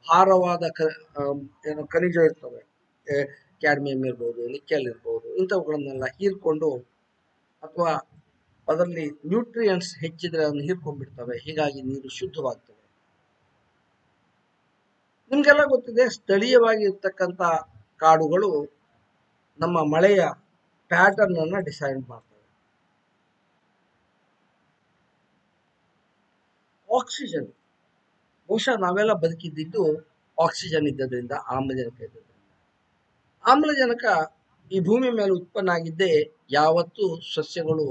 ಭಾರವಾದ ಖನಿಜ ಇರ್ತವೆ, ಕ್ಯಾಡ್ಮಿಯಂ ಇರ್ಬೋದು, ನಿಕೆಲ್ ಇರ್ಬೋದು, ಇಂಥವುಗಳನ್ನೆಲ್ಲ ಹೀರ್ಕೊಂಡು ಅಥವಾ ಅದರಲ್ಲಿ ನ್ಯೂಟ್ರಿಯೆಂಟ್ಸ್ ಹೆಚ್ಚಿದ್ರೆ ಅದನ್ನು ಹೀರ್ಕೊಂಡ್ಬಿಡ್ತವೆ. ಹೀಗಾಗಿ ನೀರು ಶುದ್ಧವಾಗ್ತವೆ. ನಿಮ್ಗೆಲ್ಲ ಗೊತ್ತಿದೆ, ಸ್ಥಳೀಯವಾಗಿ ಇರ್ತಕ್ಕಂಥ ಕಾಡುಗಳು ನಮ್ಮ ಮಳೆಯ ಪ್ಯಾಟರ್ನ್ ಅನ್ನ ಡಿಸೈಡ್ ಮಾಡ್ತವೆ. ಆಕ್ಸಿಜನ್, ಬಹುಶಃ ನಾವೆಲ್ಲ ಬದುಕಿದ್ದು ಆಕ್ಸಿಜನ್ ಇದ್ದದ್ರಿಂದ, ಆಮ್ಲಜನಕ ಇದ್ದದ್ರಿಂದ. ಆಮ್ಲಜನಕ ಈ ಭೂಮಿ ಮೇಲೆ ಉತ್ಪನ್ನ ಆಗಿದ್ದೇ ಯಾವತ್ತು ಸಸ್ಯಗಳು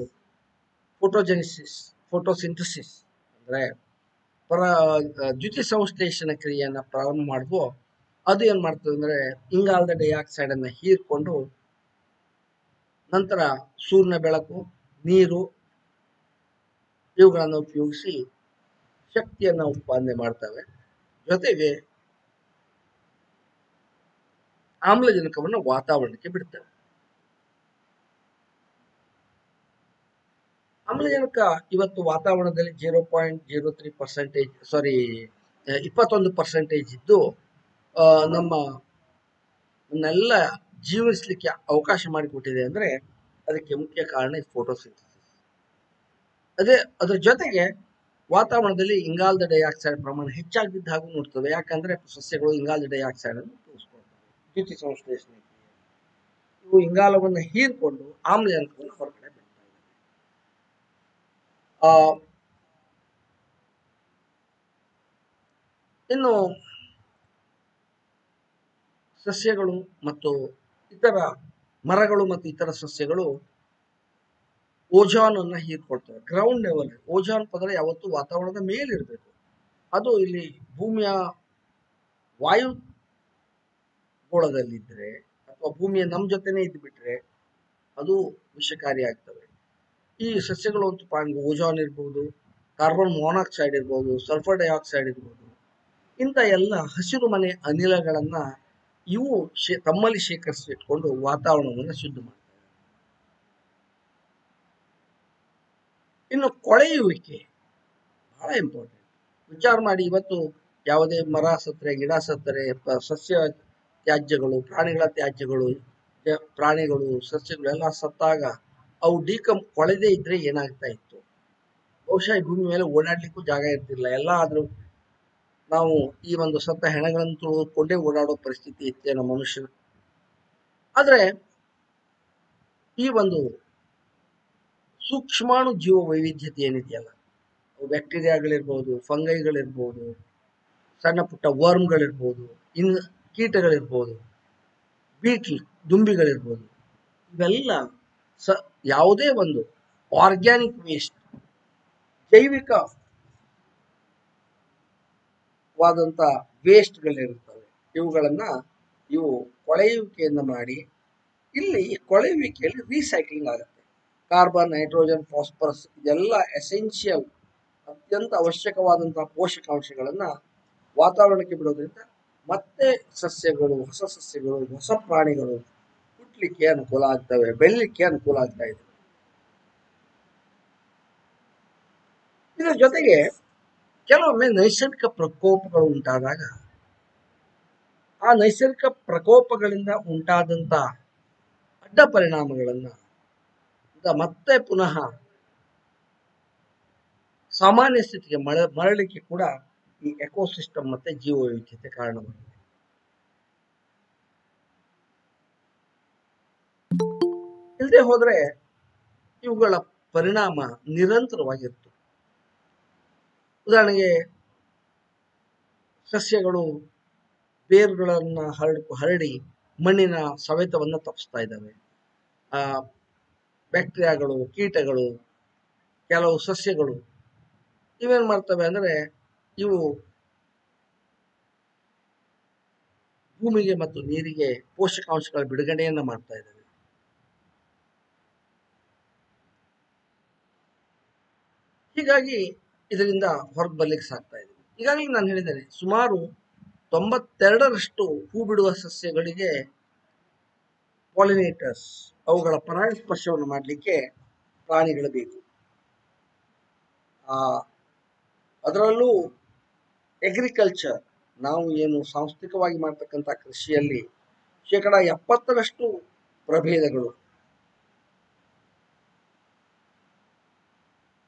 ಫೋಟೋಸಿಂಥಸಿಸ್ ಅಂದ್ರೆ ದ್ಯುತಿ ಸಂಶ್ಲೇಷಣ ಕ್ರಿಯೆಯನ್ನ ಪ್ರಾರಂಭ ಮಾಡಿದ್ವೋ, ಅದು ಏನ್ ಮಾಡ್ತದೆ ಅಂದ್ರೆ ಇಂಗಾಲದ ಡೈಆಕ್ಸೈಡ್ ಅನ್ನ ಹೀರ್ಕೊಂಡು ನಂತರ ಸೂರ್ಯನ ಬೆಳಕು, ನೀರು ಇವುಗಳನ್ನು ಉಪಯೋಗಿಸಿ ಶಕ್ತಿಯನ್ನ ಉತ್ಪಾದನೆ ಮಾಡ್ತವೆ. ಜೊತೆಗೆ ಆಮ್ಲಜನಕವನ್ನು ವಾತಾವರಣಕ್ಕೆ ಬಿಡ್ತವೆ. ಆಮ್ಲಜನಕ ಇವತ್ತು ವಾತಾವರಣದಲ್ಲಿ 0.03%, 21% ಇದ್ದು ನಮ್ಮೆಲ್ಲ ಜೀವಿಸಲಿಕ್ಕೆ ಅವಕಾಶ ಮಾಡಿಕೊಟ್ಟಿದೆ ಅಂದ್ರೆ ಅದಕ್ಕೆ ಮುಖ್ಯ ಕಾರಣ ಫೋಟೋಸಿಂಥಸಿಸ್. ಅದ್ರ ಜೊತೆಗೆ ವಾತಾವರಣದಲ್ಲಿ ಇಂಗಾಲದ ಡೈಆಕ್ಸೈಡ್ ಪ್ರಮಾಣ ಹೆಚ್ಚಾಗಿದ್ದ ಹಾಗೂ ನೋಡ್ತವೆ. ಯಾಕಂದ್ರೆ ಸಸ್ಯಗಳು ಇಂಗಾಲದ ಡೈಆಕ್ಸೈಡ್ ಅನ್ನು ತೋರಿಸ್ಕೊಳ್ತವೆ. ದ್ಯುತಿ ಸಂಶ್ಲೇಷಣೆ, ಇವು ಇಂಗಾಲವನ್ನು ಹೀರ್ಕೊಂಡು ಆಮ್ಲಜನಕವನ್ನು ಹೊರಗಡೆ ಬಿಡ್ತಾ ಇವೆ. ಇನ್ನು ಸಸ್ಯಗಳು ಮತ್ತು ಇತರ ಮರಗಳು ಮತ್ತು ಇತರ ಸಸ್ಯಗಳು ಓಜಾನ್ ಅನ್ನ ಹೀರ್ಕೊಳ್ತವೆ. ಗ್ರೌಂಡ್ ಲೆವೆಲ್ ಓಜಾನ್ ಪದರ ಯಾವತ್ತು ವಾತಾವರಣದ ಮೇಲಿರಬೇಕು. ಅದು ಇಲ್ಲಿ ಭೂಮಿಯ ವಾಯುಗೋಳದಲ್ಲಿದ್ದರೆ ಅಥವಾ ಭೂಮಿಯ ನಮ್ಮ ಜೊತೆನೆ ಇದ್ಬಿಟ್ರೆ ಅದು ವಿಷಕಾರಿ ಆಗ್ತವೆ. ಈ ಸಸ್ಯಗಳು ಅಂತ ಓಜಾನ್ ಇರ್ಬೋದು, ಕಾರ್ಬನ್ ಮಾನಾಕ್ಸೈಡ್ ಇರ್ಬೋದು, ಸಲ್ಫರ್ ಡೈಆಕ್ಸೈಡ್ ಇರ್ಬೋದು, ಇಂಥ ಎಲ್ಲ ಹಸಿರು ಮನೆ ಅನಿಲಗಳನ್ನ ಇವು ತಮ್ಮಲ್ಲಿ ಶೇಖರಿಸಿಟ್ಕೊಂಡು ವಾತಾವರಣವನ್ನು ಶುದ್ಧ ಮಾಡ್ತವೆ. ಇನ್ನು ಕೊಳೆಯುವಿಕೆ ಬಹಳ ಇಂಪಾರ್ಟೆಂಟ್. ವಿಚಾರ ಮಾಡಿ, ಇವತ್ತು ಯಾವುದೇ ಮರ ಸತ್ತರೆ, ಗಿಡ ಸತ್ತರೆ, ಸಸ್ಯ ತ್ಯಾಜ್ಯಗಳು, ಪ್ರಾಣಿಗಳ ತ್ಯಾಜ್ಯಗಳು, ಪ್ರಾಣಿಗಳು ಸಸ್ಯಗಳೆಲ್ಲ ಸತ್ತಾಗ ಅವು ಕೊಳೆದೇ ಇದ್ರೆ ಏನಾಗ್ತಾ ಇತ್ತು? ಬಹುಶಃ ಈ ಭೂಮಿ ಮೇಲೆ ಓಡಾಡ್ಲಿಕ್ಕೂ ಜಾಗ ಇರ್ತಿರ್ಲಿಲ್ಲ. ಎಲ್ಲ ಆದ್ರೂ ನಾವು ಈ ಒಂದು ಸತ್ತ ಹೆಣಗಳನ್ನು ತುಳಿದುಕೊಂಡೇ ಓಡಾಡೋ ಪರಿಸ್ಥಿತಿ ಇತ್ತೇನೋ ಮನುಷ್ಯರು. ಆದ್ರೆ ಈ ಒಂದು ಸೂಕ್ಷ್ಮಾಣು ಜೀವ ವೈವಿಧ್ಯತೆ ಏನಿದೆಯಲ್ಲ, ಬ್ಯಾಕ್ಟೀರಿಯಾಗಳಿರ್ಬೋದು, ಫಂಗೈಗಳಿರ್ಬೋದು, ಸಣ್ಣ ಪುಟ್ಟ ವರ್ಮ್ಗಳಿರ್ಬೋದು, ಕೀಟಗಳಿರ್ಬೋದು, ಬೀಟ್ಲ್ ದುಂಬಿಗಳಿರ್ಬೋದು, ಇವೆಲ್ಲ ಯಾವುದೇ ಒಂದು ಆರ್ಗ್ಯಾನಿಕ್ ವೇಸ್ಟ್, ಜೈವಿಕವಾದಂಥ ವೇಸ್ಟ್ಗಳಿರುತ್ತವೆ, ಇವು ಕೊಳೆಯುವಿಕೆಯನ್ನು ಮಾಡಿ, ಇಲ್ಲಿ ಕೊಳೆಯುವಿಕೆಯಲ್ಲಿ ರೀಸೈಕ್ಲಿಂಗ್ ಆಗುತ್ತೆ. ಕಾರ್ಬನ್, ನೈಟ್ರೋಜನ್, ಫಾಸ್ಫರಸ್ ಇದೆಲ್ಲ ಎಸೆನ್ಷಿಯಲ್, ಅತ್ಯಂತ ಅವಶ್ಯಕವಾದಂತಹ ಪೋಷಕಾಂಶಗಳನ್ನ ವಾತಾವರಣಕ್ಕೆ ಬಿಡೋದ್ರಿಂದ ಮತ್ತೆ ಸಸ್ಯಗಳು, ಹೊಸ ಸಸ್ಯಗಳು, ಹೊಸ ಪ್ರಾಣಿಗಳು ಹುಟ್ಟಲಿಕ್ಕೆ ಅನುಕೂಲ ಆಗ್ತವೆ, ಬೆಳಲಿಕ್ಕೆ ಅನುಕೂಲ ಆಗ್ತಾ ಇದೆ. ಇದರ ಜೊತೆಗೆ ಕೆಲವೊಮ್ಮೆ ನೈಸರ್ಗಿಕ ಪ್ರಕೋಪಗಳು ಉಂಟಾದಾಗ ಆ ನೈಸರ್ಗಿಕ ಪ್ರಕೋಪಗಳಿಂದ ಉಂಟಾದಂತ ಅಡ್ಡ ಪರಿಣಾಮಗಳನ್ನ ಮತ್ತೆ ಪುನಃ ಸಾಮಾನ್ಯ ಸ್ಥಿತಿಗೆ ಮರಳಿಕೆ ಕೂಡ ಈ ಎಕೋಸಿಸ್ಟಮ್ ಮತ್ತೆ ಜೀವ ವೈವಿಧ್ಯತೆ ಕಾರಣವಾಗಿದೆ. ಇಲ್ಲದೆ ಹೋದ್ರೆ ಇವುಗಳ ಪರಿಣಾಮ ನಿರಂತರವಾಗಿರುತ್ತೆ. ಉದಾಹರಣೆಗೆ ಸಸ್ಯಗಳು ಬೇರುಗಳನ್ನ ಹರಡಿ ಮಣ್ಣಿನ ಸವೆತವನ್ನು ತಪ್ಪಿಸ್ತಾ ಇದ್ದಾವೆ. ಬ್ಯಾಕ್ಟೀರಿಯಾಗಳು, ಕೀಟಗಳು, ಕೆಲವು ಸಸ್ಯಗಳು ಇವೇನ್ ಮಾಡ್ತವೆ ಅಂದ್ರೆ ಇವು ಭೂಮಿಗೆ ಮತ್ತು ನೀರಿಗೆ ಪೋಷಕಾಂಶಗಳ ಬಿಡುಗಡೆಯನ್ನ ಮಾಡ್ತಾ ಇದ್ದಾವೆ. ಹೀಗಾಗಿ ಇದರಿಂದ ಹೊರಗೆ ಬರ್ಲಿಕ್ಕೆ ಸಾಕ್ತಾ ಇದೆ. ಈಗಾಗಲೇ ನಾನು ಹೇಳಿದ್ದೇನೆ, ಸುಮಾರು 92% ಹೂ ಬಿಡುವ ಸಸ್ಯಗಳಿಗೆ ಪಾಲಿನೇಟರ್ಸ್, ಅವುಗಳ ಪರಾಗಸ್ಪರ್ಶವನ್ನು ಮಾಡಲಿಕ್ಕೆ ಪ್ರಾಣಿಗಳು ಬೇಕು. ಅದರಲ್ಲೂ ಅಗ್ರಿಕಲ್ಚರ್, ನಾವು ಏನು ಸಾಂಸ್ಥಿಕವಾಗಿ ಮಾಡ್ತಕ್ಕಂಥ ಕೃಷಿಯಲ್ಲಿ 70% ಪ್ರಭೇದಗಳು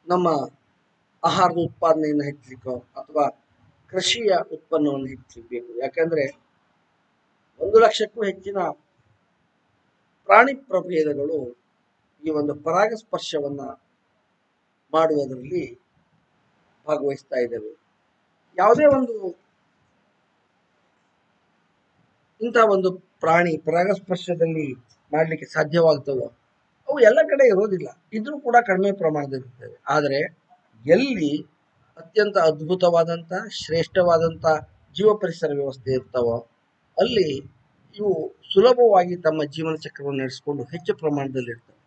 ನಮ್ಮ ಆಹಾರದ ಉತ್ಪಾದನೆಯನ್ನು ಹೆಚ್ಚಲಿಕ್ಕೋ ಅಥವಾ ಕೃಷಿಯ ಉತ್ಪನ್ನವನ್ನು ಹೆಚ್ಚಿಸಬೇಕು. ಯಾಕಂದ್ರೆ 1,00,000ಕ್ಕೂ ಹೆಚ್ಚಿನ ಪ್ರಾಣಿ ಪ್ರಭೇದಗಳು ಈ ಒಂದು ಪರಾಗಸ್ಪರ್ಶವನ್ನ ಮಾಡುವುದರಲ್ಲಿ ಭಾಗವಹಿಸ್ತಾ ಇದ್ದಾವೆ. ಯಾವುದೇ ಒಂದು ಇಂಥ ಒಂದು ಪ್ರಾಣಿ ಪರಾಗಸ್ಪರ್ಶದಲ್ಲಿ ಮಾಡಲಿಕ್ಕೆ ಸಾಧ್ಯವಾಗ್ತವೋ ಅವು ಎಲ್ಲ ಕಡೆ ಇರೋದಿಲ್ಲ, ಇದ್ರೂ ಕೂಡ ಕಡಿಮೆ ಪ್ರಮಾಣದಲ್ಲಿರ್ತವೆ. ಆದರೆ ಎಲ್ಲಿ ಅತ್ಯಂತ ಅದ್ಭುತವಾದಂಥ ಶ್ರೇಷ್ಠವಾದಂಥ ಜೀವ ಪರಿಸರ ವ್ಯವಸ್ಥೆ ಇರ್ತಾವೋ ಅಲ್ಲಿ ಇವು ಸುಲಭವಾಗಿ ತಮ್ಮ ಜೀವನ ಚಕ್ರವನ್ನು ನಡೆಸಿಕೊಂಡು ಹೆಚ್ಚು ಪ್ರಮಾಣದಲ್ಲಿ ಇರ್ತವೆ.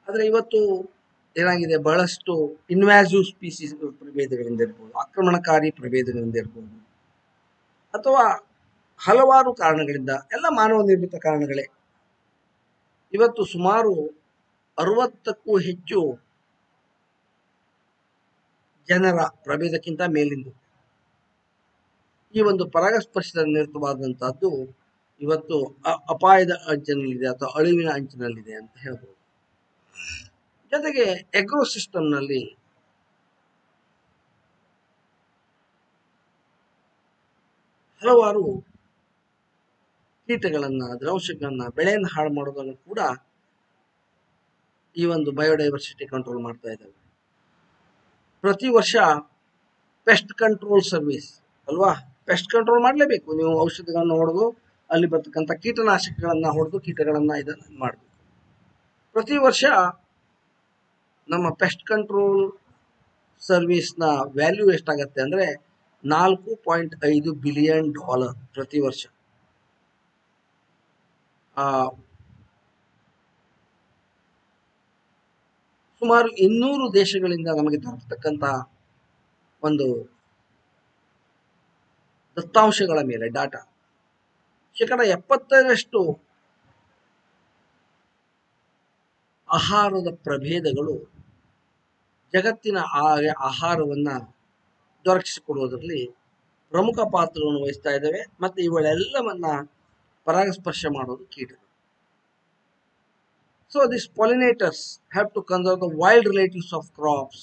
ಆದರೆ ಇವತ್ತು ಏನಾಗಿದೆ, ಬಹಳಷ್ಟು ಇನ್ವ್ಯಾಸಿವ್ ಸ್ಪೀಸೀಸ್ ಪ್ರಭೇದಗಳಿಂದ ಇರ್ಬೋದು, ಆಕ್ರಮಣಕಾರಿ ಪ್ರಭೇದಗಳಿಂದ ಇರ್ಬೋದು, ಅಥವಾ ಹಲವಾರು ಕಾರಣಗಳಿಂದ, ಎಲ್ಲ ಮಾನವ ನಿರ್ಮಿತ ಕಾರಣಗಳೇ. ಇವತ್ತು ಸುಮಾರು 60ಕ್ಕೂ ಹೆಚ್ಚು ಜನರ ಪ್ರಭೇದಕ್ಕಿಂತ ಮೇಲಿಂದು ಈ ಒಂದು ಪರಾಗಸ್ಪರ್ಶದ ನಿರತವಾದಂತಹದ್ದು ಇವತ್ತು ಅಪಾಯದ ಅಂಚಿನಲ್ಲಿದೆ ಅಥವಾ ಅಳಿವಿನ ಅಂಚಿನಲ್ಲಿದೆ ಅಂತ ಹೇಳ್ಬೋದು. ಜೊತೆಗೆ ಎಗ್ರೋಸಿಸ್ಟಮ್ನಲ್ಲಿ ಹಲವಾರು ಕೀಟಗಳನ್ನ, ದ್ರವಂಶಗಳನ್ನ, ಬೆಳೆಯನ್ನು ಹಾಳು ಮಾಡೋದನ್ನು ಕೂಡ ಈ ಒಂದು ಬಯೋಡೈವರ್ಸಿಟಿ ಕಂಟ್ರೋಲ್ ಮಾಡ್ತಾ ಇದ್ದಾವೆ. ಪ್ರತಿ ವರ್ಷ ಪೆಸ್ಟ್ ಕಂಟ್ರೋಲ್ ಸರ್ವಿಸ್ ಅಲ್ವಾ, ಪೆಸ್ಟ್ ಕಂಟ್ರೋಲ್ ಮಾಡಲೇಬೇಕು. ನೀವು ಔಷಧಿಗಳನ್ನ ಹೊಡೆದು ಅಲ್ಲಿ ಬರ್ತಕ್ಕಂಥ ಕೀಟನಾಶಕಗಳನ್ನ ಹೊಡೆದು ಕೀಟಗಳನ್ನ ಇದನ್ನು ಮಾಡಬೇಕು. ಪ್ರತಿ ವರ್ಷ ನಮ್ಮ ಪೆಸ್ಟ್ ಕಂಟ್ರೋಲ್ ಸರ್ವಿಸ್ನ ವ್ಯಾಲ್ಯೂ ಎಷ್ಟಾಗತ್ತೆ ಅಂದರೆ $4.5 ಬಿಲಿಯನ್ ಪ್ರತಿ ವರ್ಷ. ಸುಮಾರು 200 ದೇಶಗಳಿಂದ ನಮಗೆ ದೊರಕತಕ್ಕಂಥ ಒಂದು ದತ್ತಾಂಶಗಳ ಮೇಲೆ ಡಾಟಾ 70% ಆಹಾರದ ಪ್ರಭೇದಗಳು ಜಗತ್ತಿನ ಆಹಾರವನ್ನ ದೊರಕಿಸಿಕೊಡುವುದರಲ್ಲಿ ಪ್ರಮುಖ ಪಾತ್ರವನ್ನು ವಹಿಸ್ತಾ ಇದ್ದಾವೆ. ಮತ್ತು ಇವುಗಳೆಲ್ಲವನ್ನ ಪರಾಗಸ್ಪರ್ಶ ಮಾಡೋದು ಕೀಟಗಳು. So these pollinators have to conserve the wild relatives of crops,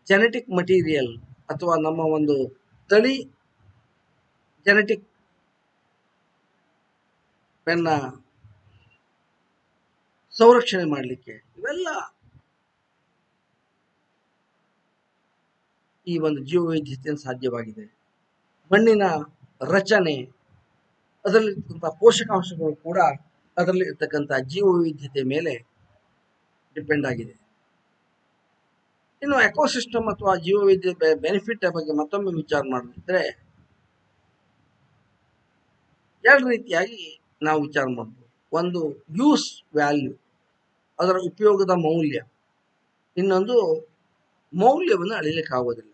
genetic material ಅಥವಾ ನಮ್ಮ ಒಂದು ತಳಿ ಜೆನೆಟಿಕ್ ಸಂರಕ್ಷಣೆ ಮಾಡಲಿಕ್ಕೆ ಇವೆಲ್ಲ ಈ ಒಂದು ಜೀವವೈವಿಧ್ಯತೆಯನ್ನು ಸಾಧ್ಯವಾಗಿದೆ. ಮಣ್ಣಿನ ರಚನೆ, ಅದರಲ್ಲಿರ್ತಕ್ಕಂಥ ಪೋಷಕಾಂಶಗಳು ಕೂಡ ಅದರಲ್ಲಿ ಇರ್ತಕ್ಕಂಥ ಜೀವವೈವಿಧ್ಯತೆ ಮೇಲೆ ಡಿಪೆಂಡ್ ಆಗಿದೆ. ಇನ್ನು ಎಕೋಸಿಸ್ಟಮ್ ಅಥವಾ ಜೀವವೈವಿಧ್ಯ ಬೆನಿಫಿಟ್ ಬಗ್ಗೆ ಮತ್ತೊಮ್ಮೆ ವಿಚಾರ ಮಾಡಿದ್ರೆ 2 ರೀತಿಯಾಗಿ ನಾವು ವಿಚಾರ ಮಾಡ್ಬೋದು. ಒಂದು ಯೂಸ್ ವ್ಯಾಲ್ಯೂ, ಅದರ ಉಪಯೋಗದ ಮೌಲ್ಯ. ಇನ್ನೊಂದು ಮೌಲ್ಯವನ್ನು ಅಳಿಲಿಕ್ಕೆ ಆಗೋದಿಲ್ಲ.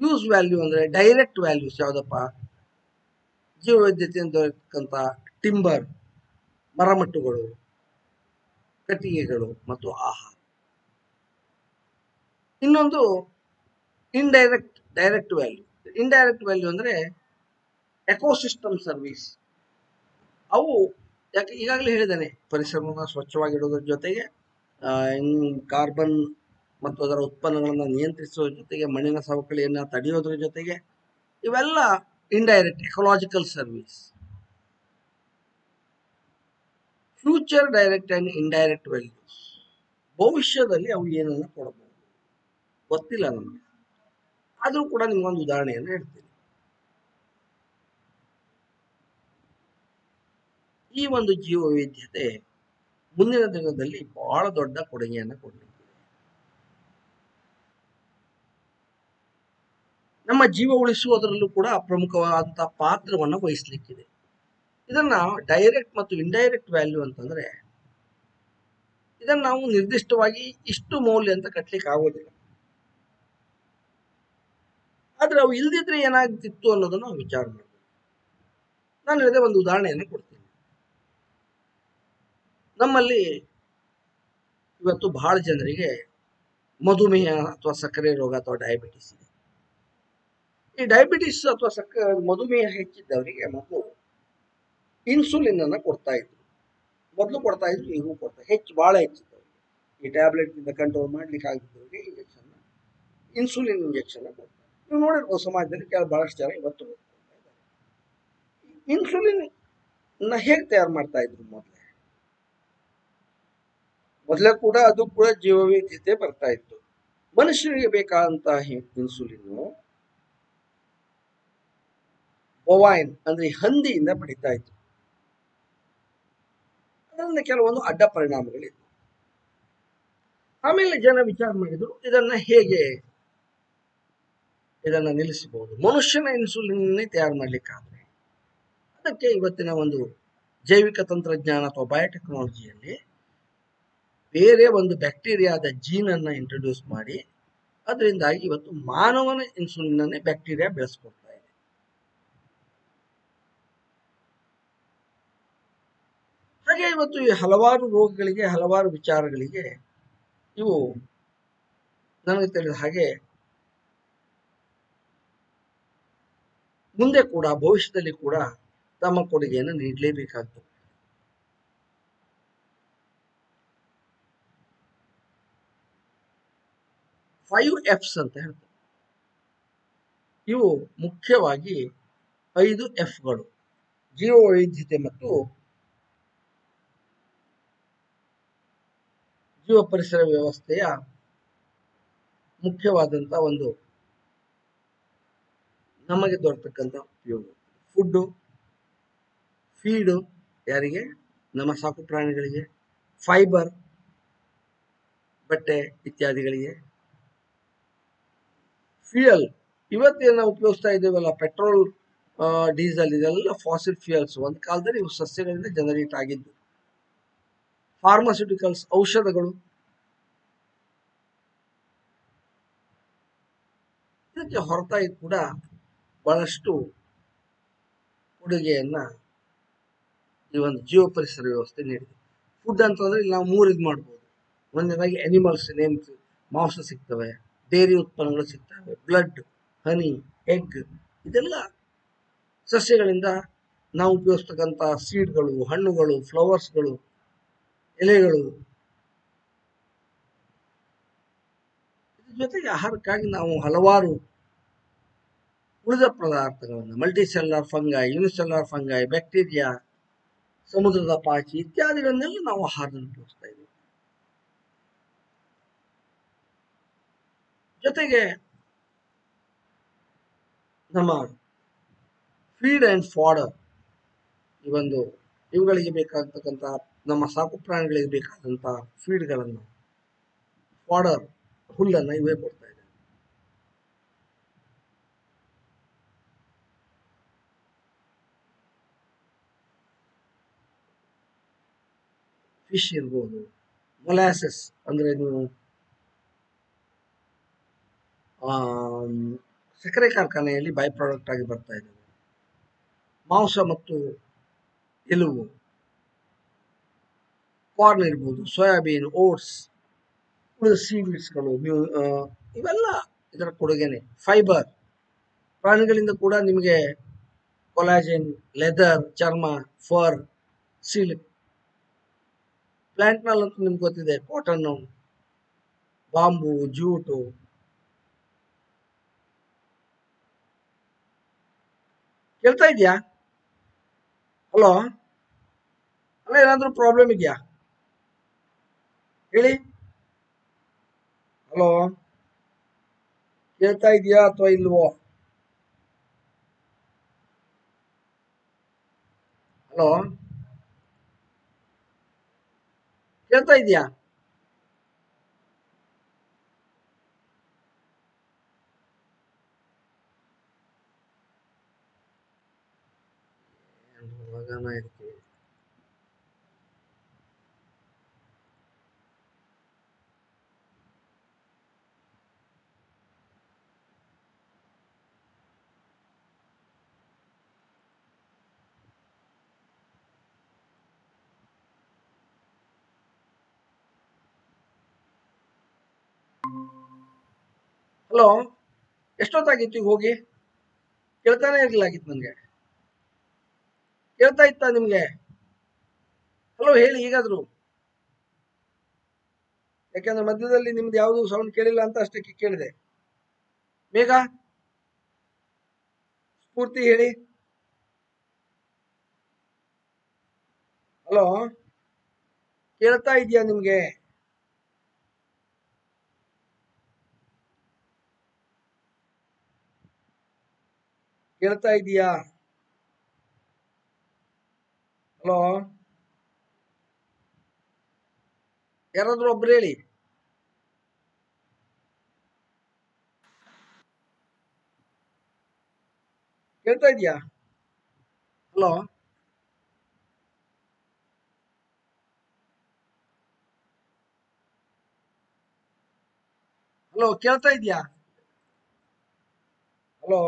ಯೂಸ್ ವ್ಯಾಲ್ಯೂ ಅಂದರೆ ಡೈರೆಕ್ಟ್ ವ್ಯಾಲ್ಯೂಸ್ ಯಾವುದಪ್ಪ, ಜೀವವೈವಿಧ್ಯತೆಯಿಂದ ದೊರೆತಕ್ಕಂಥ ಟಿಂಬರ್, ಮರಮಟ್ಟುಗಳು, ಕಟ್ಟಿಗೆಗಳು ಮತ್ತು ಆಹಾರ. ಇನ್ನೊಂದು ಡೈರೆಕ್ಟ್ ವ್ಯಾಲ್ಯೂ. ಇಂಡೈರೆಕ್ಟ್ ವ್ಯಾಲ್ಯೂ ಅಂದರೆ ಎಕೋಸಿಸ್ಟಮ್ ಸರ್ವಿಸ್. ಅವು ಯಾಕೆ ಈಗಾಗಲೇ ಹೇಳಿದ್ದೇನೆ, ಪರಿಸರವನ್ನು ಸ್ವಚ್ಛವಾಗಿಡೋದ್ರ ಜೊತೆಗೆ ಕಾರ್ಬನ್ ಮತ್ತು ಅದರ ಉತ್ಪನ್ನಗಳನ್ನು ನಿಯಂತ್ರಿಸೋದ್ರ ಜೊತೆಗೆ ಮಣ್ಣಿನ ಸವಕಳಿಯನ್ನು ತಡೆಯೋದ್ರ ಜೊತೆಗೆ ಇವೆಲ್ಲ indirect ecological service. Future direct and indirect values, ಭವಿಷ್ಯದಲ್ಲಿ ಅವು ಏನನ್ನ ಕೊಡಬಹುದು ಗೊತ್ತಿಲ್ಲ ನಮಗೆ. ಆದರೂ ಕೂಡ ನಿಮ್ಗೊಂದು ಉದಾಹರಣೆಯನ್ನು ಹೇಳ್ತೀನಿ. ಈ ಒಂದು ಜೀವವೈವಿಧ್ಯತೆ ಮುಂದಿನ ದಿನದಲ್ಲಿ ಬಹಳ ದೊಡ್ಡ ಕೊಡುಗೆಯನ್ನು ಕೊಡಲಿದೆ. ನಮ್ಮ ಜೀವ ಉಳಿಸುವುದರಲ್ಲೂ ಕೂಡ ಪ್ರಮುಖವಾದಂತಹ ಪಾತ್ರವನ್ನು ವಹಿಸಲಿಕ್ಕಿದೆ. ಇದನ್ನ ಡೈರೆಕ್ಟ್ ಮತ್ತು ಇಂಡೈರೆಕ್ಟ್ ವ್ಯಾಲ್ಯೂ ಅಂತಂದ್ರೆ ಇದನ್ನು ನಾವು ನಿರ್ದಿಷ್ಟವಾಗಿ ಇಷ್ಟು ಮೌಲ್ಯ ಅಂತ ಕಟ್ಲಿಕ್ಕೆ ಆಗೋದಿಲ್ಲ. ಆದ್ರೆ ಅವು ಇಲ್ದಿದ್ರೆ ಏನಾಗ್ತಿತ್ತು ಅನ್ನೋದನ್ನು ನಾವು ವಿಚಾರ ಮಾಡಬೇಕು. ನಾನು ಹೇಳಿದೆ, ಒಂದು ಉದಾಹರಣೆಯನ್ನು ಕೊಡ್ತೀನಿ. ನಮ್ಮಲ್ಲಿ ಇವತ್ತು ಬಹಳ ಜನರಿಗೆ ಮಧುಮೇಹ ಅಥವಾ ಸಕ್ಕರೆ ರೋಗ ಅಥವಾ ಡಯಾಬಿಟಿಸ್ ಇದೆ. ಈ ಡಯಾಬಿಟಿಸ್ ಅಥವಾ ಮಧುಮೇಹ ಹೆಚ್ಚಿದ್ದವರಿಗೆ ಮೊದಲು ಇನ್ಸುಲಿನ್ ಅನ್ನ ಕೊಡ್ತಾ ಇದ್ರು. ಈಗೂ ಕೊಡ್ತಾ, ಬಹಳ ಹೆಚ್ಚಿದ್ದವರಿಗೆ ಈ ಟ್ಯಾಬ್ಲೆಟ್ ಇಂದ ಕಂಟ್ರೋಲ್ ಮಾಡ್ಲಿಕ್ಕೆ ಆಗಿದ್ದವರಿಗೆ ಇಂಜೆಕ್ಷನ್, ಇನ್ಸುಲಿನ್ ಇಂಜೆಕ್ಷನ್ ಕೊಡ್ತಾರೆ. ನೀವು ನೋಡಿರ್ಬೋದು ಸಮಾಜದಲ್ಲಿ ಬಹಳಷ್ಟು ಜನ ಇವತ್ತು ಇನ್ಸುಲಿನ್ ಹೇಗೆ ತಯಾರು ಮಾಡ್ತಾ ಇದ್ರು ಮೊದಲೇ ಕೂಡ ಅದು ಕೂಡ ಜೀವವೈವಿಧ್ಯತೆ ಬರ್ತಾ ಇತ್ತು. ಮನುಷ್ಯರಿಗೆ ಬೇಕಾದಂತಹ ಇನ್ಸುಲಿನ್ ಬೊವೈನ್ ಅಂದ್ರೆ ಹಂದಿಯಿಂದ ಪಡಿತಾ ಇತ್ತು. ಅದರಿಂದ ಕೆಲವೊಂದು ಅಡ್ಡ ಪರಿಣಾಮಗಳಿತ್ತು. ಆಮೇಲೆ ಜನ ವಿಚಾರ ಮಾಡಿದ್ರು ಇದನ್ನ ನಿಲ್ಲಿಸಬಹುದು. ಮನುಷ್ಯನ ಇನ್ಸುಲಿನ್ ತಯಾರು ಮಾಡ್ಲಿಕ್ಕಾದ್ರೆ ಅದಕ್ಕೆ ಇವತ್ತಿನ ಒಂದು ಜೈವಿಕ ತಂತ್ರಜ್ಞಾನ ಅಥವಾ ಬಯೋಟೆಕ್ನಾಲಜಿಯಲ್ಲಿ ಬೇರೆ ಒಂದು ಬ್ಯಾಕ್ಟೀರಿಯಾದ ಜೀನ್ ಅನ್ನ ಇಂಟ್ರೊಡ್ಯೂಸ್ ಮಾಡಿ ಅದರಿಂದಾಗಿ ಇವತ್ತು ಮಾನವನ ಇನ್ಸುಲಿನ್ ಅನ್ನೇ ಬ್ಯಾಕ್ಟೀರಿಯಾ ಬೆಳೆಸ್ಕೊಡ್ತಾ ಇದೆ. ಹಾಗೆ ಇವತ್ತು ಈ ಹಲವಾರು ರೋಗಗಳಿಗೆ, ಹಲವಾರು ವಿಚಾರಗಳಿಗೆ ಇವು ನನಗೆ ತಿಳಿದ ಹಾಗೆ ಮುಂದೆ ಕೂಡ ಭವಿಷ್ಯದಲ್ಲಿ ಕೂಡ ತಮ್ಮ ಕೊಡುಗೆಯನ್ನು ನೀಡಲೇಬೇಕಾಗ್ತದೆ. 5 F's ಅಂತ ಹೇಳ್ತಾರೆ. ಇವು ಮುಖ್ಯವಾಗಿ 5 Fಗಳು ಜೀವ ವೈವಿಧ್ಯತೆ ಮತ್ತು ಜೀವ ಪರಿಸರ ವ್ಯವಸ್ಥೆಯ ಮುಖ್ಯವಾದಂತ ಒಂದು ನಮಗೆ ದೊರಕತಕ್ಕಂಥ ಉಪಯೋಗ. ಫುಡ್ಡು, ಫೀಡು ಯಾರಿಗೆ? ನಮ್ಮ ಸಾಕು ಪ್ರಾಣಿಗಳಿಗೆ. ಫೈಬರ್, ಬಟ್ಟೆ ಇತ್ಯಾದಿಗಳಿಗೆ. ಫ್ಯೂಯಲ್, ಇವತ್ತೇನು ನಾವು ಉಪಯೋಗಿಸ್ತಾ ಇದ್ದೇವಲ್ಲ, ಪೆಟ್ರೋಲ್, ಡೀಸೆಲ್, ಇದೆಲ್ಲ ಫಾಸಿಲ್ ಫ್ಯೂಯಲ್ಸ್. ಒಂದು ಕಾಲದಲ್ಲಿ ಇವು ಸಸ್ಯಗಳಿಂದ ಜನರೇಟ್ ಆಗಿದ್ದು. ಫಾರ್ಮಾಸ್ಯೂಟಿಕಲ್ಸ್, ಔಷಧಗಳು. ಇದಕ್ಕೆ ಹೊರತಾಗಿ ಕೂಡ ಬಹಳಷ್ಟು ಕೊಡುಗೆಯನ್ನ ಈ ಒಂದು ಜೀವ ಪರಿಸರ ವ್ಯವಸ್ಥೆ ನೀಡಿದೆ. ಫುಡ್ ಅಂತಂದ್ರೆ ಇಲ್ಲಿ ನಾವು 3 ಇದು ಮಾಡ್ಬೋದು. ಒಂದನೇದಾಗಿ ಅನಿಮಲ್ಸ್, ಮಾಂಸ ಸಿಗ್ತವೆ, ಡೈರಿ ಉತ್ಪನ್ನಗಳು ಸಿಗ್ತವೆ, ಬ್ಲಡ್, ಹನಿ, ಎಗ್, ಇದೆಲ್ಲ ಸಸ್ಯಗಳಿಂದ ನಾವು ಉಪಯೋಗಿಸ್ತಕ್ಕಂಥ ಸೀಡ್ಗಳು, ಹಣ್ಣುಗಳು, ಫ್ಲವರ್ಸ್ಗಳು, ಎಲೆಗಳು. ಇದ್ರ ಜೊತೆಗೆ ಆಹಾರಕ್ಕಾಗಿ ನಾವು ಹಲವಾರು ಉಳಿದ ಪದಾರ್ಥಗಳನ್ನು, multicellular fungi, unicellular fungi, bacteria, ಸಮುದ್ರದ ಪಾಚಿ ಇತ್ಯಾದಿಗಳನ್ನೆಲ್ಲ ನಾವು ಆಹಾರದಲ್ಲಿ ಉಪಯೋಗಿಸ್ತಾ ಇದ್ದೀವಿ. ಜೊತೆಗೆ ನಮ್ಮ ಫೀಡ್ ಅಂಡ್ ಫಾಡರ್, ಇವುಗಳಿಗೆ ಬೇಕಾಗ್ತಕ್ಕಂಥ ನಮ್ಮ ಸಾಕು ಪ್ರಾಣಿಗಳಿಗೆ ಬೇಕಾದಂಥ ಫೀಡ್ಗಳನ್ನು, ಫಾಡರ್, ಹುಲ್ಲನ್ನು ಇವೇ ಕೊಡ್ತಾ ಇದೆ. ಫಿಶ್ ಇರ್ಬೋದು, ಮೊಲಾಸಸ್ ಅಂದ್ರೆ ನೀವು ಸಕ್ಕರೆ ಕಾರ್ಖಾನೆಯಲ್ಲಿ ಬೈ ಪ್ರಾಡಕ್ಟ್ ಆಗಿ ಬರ್ತಾ ಇದೆ. ಮಾಂಸ ಮತ್ತು ಎಲುಬು, ಕಾರ್ನ್ ಇರ್ಬೋದು, ಸೋಯಾಬೀನ್, ಓಟ್ಸ್, ಉಳಿದ ಸೀಡ್ಸ್ಗಳು, ಇವೆಲ್ಲ ಇದರ ಕೊಡುಗೆನೆ. ಫೈಬರ್, ಪ್ರಾಣಿಗಳಿಂದ ಕೂಡ ನಿಮಗೆ ಕೊಲಾಜೆನ್, ಲೆದರ್, ಚರ್ಮ, ಫರ್, ಸಿಲ್ಕ್. ಪ್ಲಾಂಟ್ನಲ್ಲಂತೂ ನಿಮ್ಗೆ ಗೊತ್ತಿದೆ, ಕಾಟನ್, ಬಾಂಬು, ಜೂಟು. ಕೇಳ್ತಾ ಇದೆಯಾ? ಹಲೋ, ಅಲ್ಲ, ಏನಾದ್ರೂ ಪ್ರಾಬ್ಲಮ್ ಇದೆಯಾ ಹೇಳಿ? ಹಲೋ, ಕೇಳ್ತಾ ಇದೆಯಾ ಅಥವಾ ಇಲ್ವೋ? ಹಲೋ, ಕೇಳ್ತಾ ಇದೆಯಾ? ಇದಕ್ಕೆ ಹಲೋ, ಎಷ್ಟೊತ್ತಾಗಿತ್ತು ಈಗ ಹೋಗಿ? ಕೇಳ್ತಾನೆ ಇರ್ಲಾಗಿತ್ತು ನನಗೆ. ಕೇಳ್ತಾ ಇತ್ತ ನಿಮ್ಗೆ? ಹಲೋ ಹೇಳಿ ಈಗಾದ್ರು. ಯಾಕಂದ್ರೆ ಮಧ್ಯದಲ್ಲಿ ನಿಮ್ದು ಯಾವುದು ಸೌಂಡ್ ಕೇಳಿಲ್ಲ ಅಂತ ಅಷ್ಟಕ್ಕೆ ಕೇಳಿದೆ. ಬೇಗ ಸ್ಫೂರ್ತಿ ಹೇಳಿ. ಹಲೋ, ಕೇಳ್ತಾ ಇದೆಯಾ ನಿಮ್ಗೆ? ಕೇಳ್ತಾ ಇದೀಯಾ? ಹಲೋ, ಯಾರಾದ್ರೂ ಒಬ್ರು ಹೇಳಿ. ಕೇಳ್ತಾ ಇದೀಯಾ? ಹಲೋ, ಹಲೋ, ಕೇಳ್ತಾ ಇದೀಯಾ? ಹಲೋ,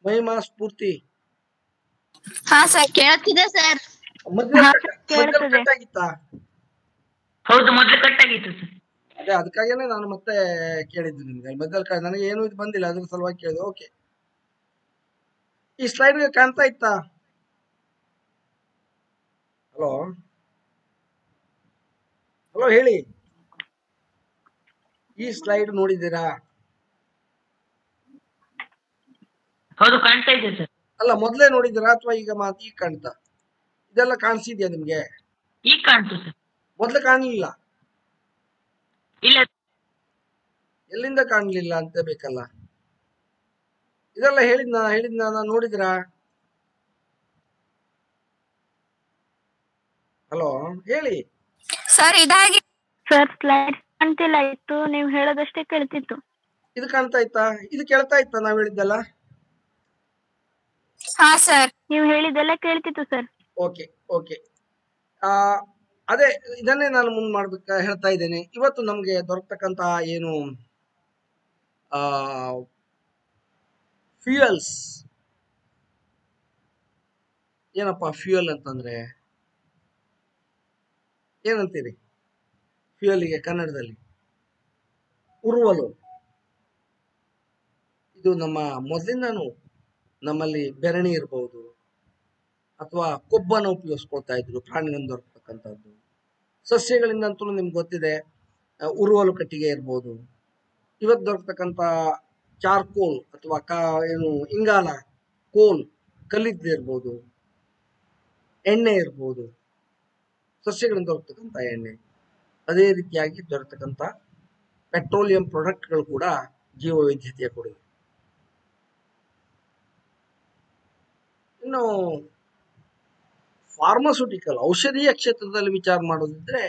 ಮಹಿಮಾ, ಸ್ಫೂರ್ತಿ. ಹಾ ಸರ್, ಕೇಳ್ತಿದೆ ಸರ್. ಮಧ್ಯದಲ್ಲಿ ಕಟ್ ಆಗಿತ್ತಾ? ಹೌದು, ಮೊದಲು ಕಟ್ ಆಗಿತ್ತು ಸರ್. ಅದೇ ಅದಕ್ಕಾಗೇನೆ ನಾನು ಮತ್ತೆ ಕೇಳಿದ್ದು ನಿಮ್ಗೆ. ಮಧ್ಯದಲ್ಲಿ ನನಗೆ ಏನು ಇದು ಬಂದಿಲ್ಲ, ಅದ್ರ ಸಲುವಾಗಿ ಕೇಳಿದೆ. ಓಕೆ, ಈ ಸ್ಲೈಡ್ ಕಾಣ್ತಾ ಇತ್ತಾ? ಹಲೋ, ಹಲೋ ಹೇಳಿ. ಈ ಸ್ಲೈಡ್ ನೋಡಿದ್ದೀರಾ? ಹೌದು, ಕಾಣ್ತಾ ಇದೆ ಸರ್. ಅಲ್ಲ, ಮೊದಲೇ ನೋಡಿದ್ದೀರಾ ಅಥವಾ ಈಗ ಈಗ ಕಾಣ್ತಾ? ಇದೆಲ್ಲ ಕಾಣಿಸಿದ್ಯಾ ನಿಮ್ಗೆ? ಈಗ ಕಾಣ್ತು ಸರ್. ಮೊದ್ಲು ಕಾಣಲಿಲ್ಲ? ಇಲ್ಲ. ಎಲ್ಲಿಂದ ಕಾಣಲಿಲ್ಲ ಅಂತ ಬೇಕಲ್ಲ. ಇದೆಲ್ಲ ಹೇಳಿದ್ನ ನೋಡಿದ್ರಾ? ಹಲೋ ಹೇಳಿ ಸರ್. ಇದಾಗಿ ಸರ್, ಸ್ಲೈಡ್ ಕಾಣ್ತಿಲ್ಲ ಇತ್ತು, ನೀವು ಹೇಳೋದಷ್ಟೇ ಕೇಳ್ತಿತ್ತು. ಇದು ಕಾಣ್ತಾ ಇತ್ತಾ? ಇದು ಕೇಳ್ತಾ ಇತ್ತಾ ನಾವ್ ಹೇಳಿದ್ದೆಲ್ಲ? ಹಾ ಸರ್, ನೀವು ಹೇಳಿದ್ದೆಲ್ಲ ಕೇಳ್ತಿತ್ತು ಸರ್. Okay okay. ಅದೇ ಇದನ್ನೇ ನಾನು ಮುಂದೆ ಮಾಡ್ಬೇಕ ಹೇಳ್ತಾ ಇದ್ದೇನೆ. ಇವತ್ತು ನಮ್ಗೆ ದೊರಕತಕ್ಕಂತ ಏನು ಫ್ಯೂಯಲ್ಸ್, ಏನಪ್ಪಾ ಫ್ಯೂಯಲ್ ಅಂತಂದ್ರೆ ಏನಂತೀರಿ? ಫ್ಯೂಯಲ್ಗೆ ಕನ್ನಡದಲ್ಲಿ ಉರುವಲು. ಇದು ನಮ್ಮ ಮೊದಲಿಂದನೂ ನಮ್ಮಲ್ಲಿ ಬೆರಣಿ ಇರಬಹುದು ಅಥವಾ ಕೊಬ್ಬನ್ನು ಉಪಯೋಗಿಸ್ಕೊಳ್ತಾ ಇದ್ರು, ಪ್ರಾಣಿಗಳಿಂದ ದೊರಕತಕ್ಕಂಥದ್ದು. ಸಸ್ಯಗಳಿಂದಂತೂ ನಿಮ್ಗೆ ಗೊತ್ತಿದೆ, ಉರುವಲು ಕಟ್ಟಿಗೆ ಇರ್ಬೋದು. ಇವತ್ತು ದೊರಕತಕ್ಕಂಥ ಚಾರ್ಕೋಲ್ ಅಥವಾ ಏನು ಇಂಗಾಲ, ಕೋಲ್, ಕಲ್ಲಿದ್ದಿರ್ಬೋದು, ಎಣ್ಣೆ ಇರ್ಬೋದು, ಸಸ್ಯಗಳಿಂದ ದೊರಕತಕ್ಕಂಥ ಎಣ್ಣೆ. ಅದೇ ರೀತಿಯಾಗಿ ದೊರಕತಕ್ಕಂಥ ಪೆಟ್ರೋಲಿಯಂ ಪ್ರಾಡಕ್ಟ್ಗಳು ಕೂಡ ಜೀವ ವೈವಿಧ್ಯತೆಯ ಕೊಡುಗೆ. ಇನ್ನು ಫಾರ್ಮಾಸ್ಯೂಟಿಕಲ್, ಔಷಧೀಯ ಕ್ಷೇತ್ರದಲ್ಲಿ ವಿಚಾರ ಮಾಡೋದಿದ್ರೆ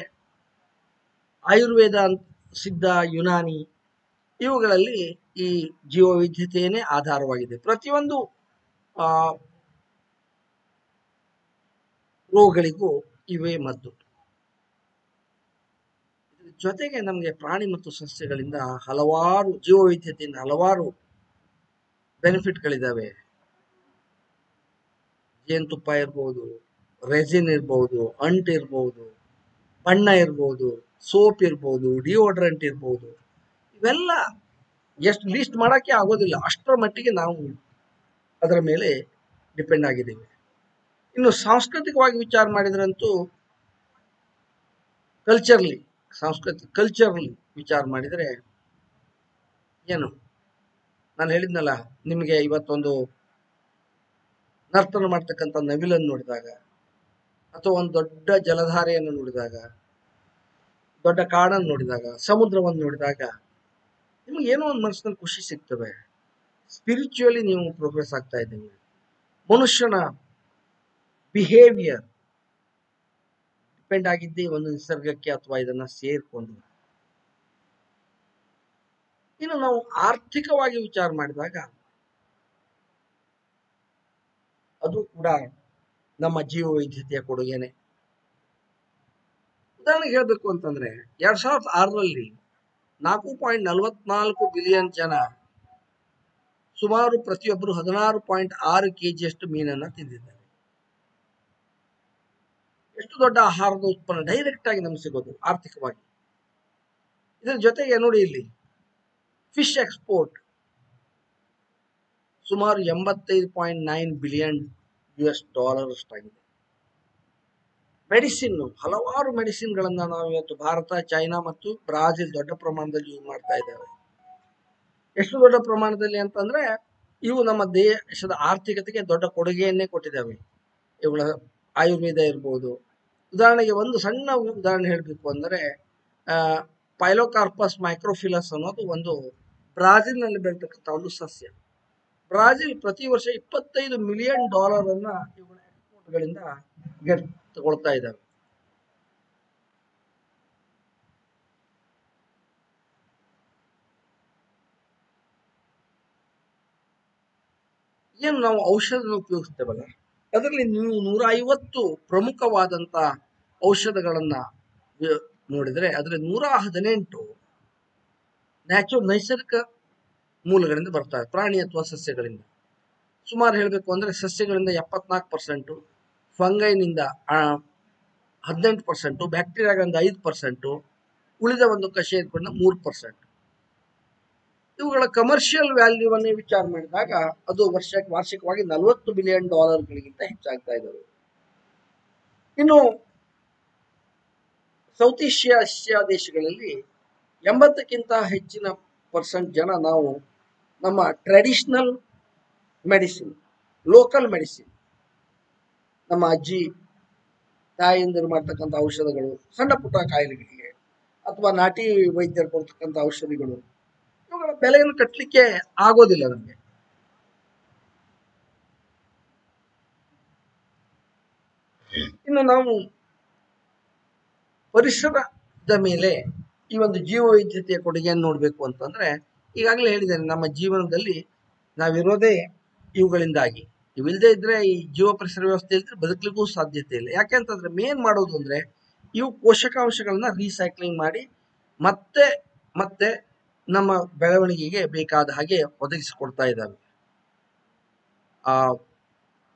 ಆಯುರ್ವೇದ, ಸಿದ್ಧ, ಯುನಾನಿ, ಇವುಗಳಲ್ಲಿ ಈ ಜೀವ ವೈವಿಧ್ಯತೆಯೇ ಆಧಾರವಾಗಿದೆ. ಪ್ರತಿಯೊಂದು ರೋಗಗಳಿಗೂ ಇವೇ ಮದ್ದು. ಜೊತೆಗೆ ನಮಗೆ ಪ್ರಾಣಿ ಮತ್ತು ಸಸ್ಯಗಳಿಂದ ಹಲವಾರು ಜೀವ ವೈವಿಧ್ಯತೆಯಿಂದ ಹಲವಾರು ಬೆನಿಫಿಟ್ಗಳಿದ್ದಾವೆ. ಜೇನುತುಪ್ಪ ಇರ್ಬೋದು, ರೆಸಿನ್ ಇರ್ಬೋದು, ಅಂಟ್ ಇರ್ಬೋದು, ಬಣ್ಣ ಇರ್ಬೋದು, ಸೋಪ್ ಇರ್ಬೋದು, ಡಿಯೋಡ್ರೆಂಟ್ ಇರ್ಬೋದು. ಇವೆಲ್ಲ ಎಷ್ಟು ಲೀಸ್ಟ್ ಮಾಡೋಕ್ಕೆ ಆಗೋದಿಲ್ಲ, ಅಷ್ಟರ ಮಟ್ಟಿಗೆ ನಾವು ಅದರ ಮೇಲೆ ಡಿಪೆಂಡ್ ಆಗಿದ್ದೇವೆ. ಇನ್ನು ಸಾಂಸ್ಕೃತಿಕವಾಗಿ ವಿಚಾರ ಮಾಡಿದ್ರಂತೂ ಕಲ್ಚರ್ಲಿ ವಿಚಾರ ಮಾಡಿದರೆ ಏನು, ನಾನು ಹೇಳಿದ್ನಲ್ಲ ನಿಮಗೆ, ಇವತ್ತೊಂದು ನರ್ತನ ಮಾಡ್ತಕ್ಕಂಥ ನವಿಲನ್ನು ನೋಡಿದಾಗ ಅಥವಾ ಒಂದು ದೊಡ್ಡ ಜಲಧಾರೆಯನ್ನು ನೋಡಿದಾಗ, ದೊಡ್ಡ ಕಾಡನ್ನು ನೋಡಿದಾಗ, ಸಮುದ್ರವನ್ನು ನೋಡಿದಾಗ ನಿಮ್ಗೆ ಏನೋ ಒಂದು ಮನಸ್ಸಿನಲ್ಲಿ ಖುಷಿ ಸಿಗ್ತವೆ. ಸ್ಪಿರಿಚುವಲಿ ನೀವು ಪ್ರೋಗ್ರೆಸ್ ಆಗ್ತಾ ಇದ್ದೀವಿ. ಮನುಷ್ಯನ ಬಿಹೇವಿಯರ್ ಡಿಪೆಂಡ್ ಆಗಿದ್ದೇ ಒಂದು ನಿಸರ್ಗಕ್ಕೆ ಅಥವಾ ಇದನ್ನ ಸೇರ್ಕೊಂಡು. ಇನ್ನು ನಾವು ಆರ್ಥಿಕವಾಗಿ ವಿಚಾರ ಮಾಡಿದಾಗ ಅದು ಕೂಡ ನಮ್ಮ ಜೀವ ವೈವಿಧ್ಯತೆಯ ಕೊಡುಗೆನೆ. ಉದಾಹರಣೆಗೆ ಹೇಳಬೇಕು ಅಂತಂದ್ರೆ 2006ರಲ್ಲಿ 4.44 ಬಿಲಿಯನ್ ಜನ ಸುಮಾರು ಪ್ರತಿಯೊಬ್ಬರು 16.6 kg ಮೀನನ್ನ ತಿಂದಿದ್ದಾರೆ. ಎಷ್ಟು ದೊಡ್ಡ ಆಹಾರದ ಉತ್ಪನ್ನ ಡೈರೆಕ್ಟ್ ಆಗಿ ನಮ್ಗೆ ಸಿಗೋದು ಆರ್ಥಿಕವಾಗಿ. ಇದರ ಜೊತೆಗೆ ನೋಡಿ, ಇಲ್ಲಿ ಫಿಶ್ ಎಕ್ಸ್ಪೋರ್ಟ್ ಸುಮಾರು 85.9 ಬಿಲಿಯನ್ US ಡಾಲರ್ ಅಷ್ಟಾಗಿದೆ. ಮೆಡಿಸಿನ್, ಹಲವಾರು ಮೆಡಿಸಿನ್ಗಳನ್ನ ನಾವು ಇವತ್ತು ಭಾರತ, ಚೈನಾ ಮತ್ತು ಬ್ರಾಜಿಲ್ ದೊಡ್ಡ ಪ್ರಮಾಣದಲ್ಲಿ ಯೂಸ್ ಮಾಡ್ತಾ ಇದ್ದೇವೆ. ಎಷ್ಟು ದೊಡ್ಡ ಪ್ರಮಾಣದಲ್ಲಿ ಅಂತಂದ್ರೆ ಇವು ನಮ್ಮ ದೇಶದ ಆರ್ಥಿಕತೆಗೆ ದೊಡ್ಡ ಕೊಡುಗೆಯನ್ನೇ ಕೊಟ್ಟಿದ್ದಾವೆ. ಇವುಗಳ ಆಯುರ್ವೇದ ಇರ್ಬೋದು. ಉದಾಹರಣೆಗೆ ಒಂದು ಸಣ್ಣ ಉದಾಹರಣೆ ಹೇಳಬೇಕು ಅಂದರೆ ಪೈಲೋಕಾರ್ಪಸ್ ಮೈಕ್ರೋಫಿಲಸ್ ಅನ್ನೋದು ಒಂದು ಬ್ರಾಜಿಲ್ನಲ್ಲಿ ಬೆಳತಕ್ಕಂಥ ಒಂದು ಸಸ್ಯ. ಬ್ರಾಜಿಲ್ ಪ್ರತಿ ವರ್ಷ $25 ಮಿಲಿಯನ್ ಅನ್ನ ಇವುಗಳ ಎಕ್ಸ್ಪೋರ್ಟ್ಗಳಿಂದ ತಗೊಳ್ತಾ ಇದ್ದಾವೆ. ಏನು ನಾವು ಔಷಧ ಉಪಯೋಗಿಸ್ತೇವಲ್ಲ, ಅದರಲ್ಲಿ ನೀವು 150 ಪ್ರಮುಖವಾದಂತ ಔಷಧಗಳನ್ನ ನೋಡಿದ್ರೆ ಅದರಲ್ಲಿ 118 ನೈಸರ್ಗಿಕ ಮೂಲಗಳಿಂದ ಬರ್ತವೆ, ಪ್ರಾಣಿ ಅಥವಾ ಸಸ್ಯಗಳಿಂದ. ಸುಮಾರು ಹೇಳಬೇಕು ಅಂದ್ರೆ ಸಸ್ಯಗಳಿಂದ 74%, ಫಂಗೈನಿಂದ 18%, ಬ್ಯಾಕ್ಟೀರಿಯಾಗಳಿಂದ 5%, ಉಳಿದ ಒಂದು ಕಷಾಯದಿಂದ 3%. ಇವುಗಳ ಕಮರ್ಷಿಯಲ್ ವ್ಯಾಲ್ಯೂವನ್ನೇ ವಿಚಾರ ಮಾಡಿದಾಗ ಅದು ವಾರ್ಷಿಕವಾಗಿ $40 ಬಿಲಿಯನ್ ಗಳಿಗಿಂತ ಹೆಚ್ಚಾಗ್ತಾ ಇದ್ದಾವೆ. ಇನ್ನು ಸೌತ್ ಏಷ್ಯಾ ದೇಶಗಳಲ್ಲಿ 80ಕ್ಕಿಂತ ಹೆಚ್ಚಿನ ಜನ ನಾವು ನಮ್ಮ ಟ್ರೆಡಿಷನಲ್ ಮೆಡಿಸಿನ್, ಲೋಕಲ್ ಮೆಡಿಸಿನ್, ನಮ್ಮ ಅಜ್ಜಿ ತಾಯಿಯಿಂದ ಮಾಡ್ತಕ್ಕಂಥ ಔಷಧಗಳು, ಸಣ್ಣ ಪುಟ್ಟ ಕಾಯಿಲೆಗಳಿಗೆ ಅಥವಾ ನಾಟಿ ವೈದ್ಯರು ಕೊಡ್ತಕ್ಕಂಥ ಔಷಧಿಗಳು, ಇವುಗಳ ಬೆಲೆಯನ್ನು ಕಟ್ಟಲಿಕ್ಕೆ ಆಗೋದಿಲ್ಲ ನಮಗೆ. ಇನ್ನು ನಾವು ಪರಿಸರದ ಮೇಲೆ ಈ ಒಂದು ಜೀವ ವೈವಿಧ್ಯತೆಯ ಕೊಡುಗೆಯನ್ನು ನೋಡಬೇಕು ಅಂತಂದ್ರೆ, ಈಗಾಗಲೇ ಹೇಳಿದ್ದೇನೆ, ನಮ್ಮ ಜೀವನದಲ್ಲಿ ನಾವಿರೋದೇ ಇವುಗಳಿಂದಾಗಿ. ಇವಿಲ್ಲದೆ ಇದ್ರೆ ಈ ಜೀವ ಪರಿಸರ ವ್ಯವಸ್ಥೆ ಇಲ್ಲದ್ರೆ ಬದುಕಲಿಕ್ಕೂ ಸಾಧ್ಯತೆ ಇಲ್ಲ. ಯಾಕೆಂತಂದ್ರೆ ಮೇನ್ ಮಾಡೋದು ಅಂದ್ರೆ ಇವು ಪೋಷಕಾಂಶಗಳನ್ನ ರೀಸೈಕ್ಲಿಂಗ್ ಮಾಡಿ ಮತ್ತೆ ಮತ್ತೆ ನಮ್ಮ ಬೆಳವಣಿಗೆಗೆ ಬೇಕಾದ ಹಾಗೆ ಒದಗಿಸಿಕೊಡ್ತಾ ಇದ್ದಾವೆ.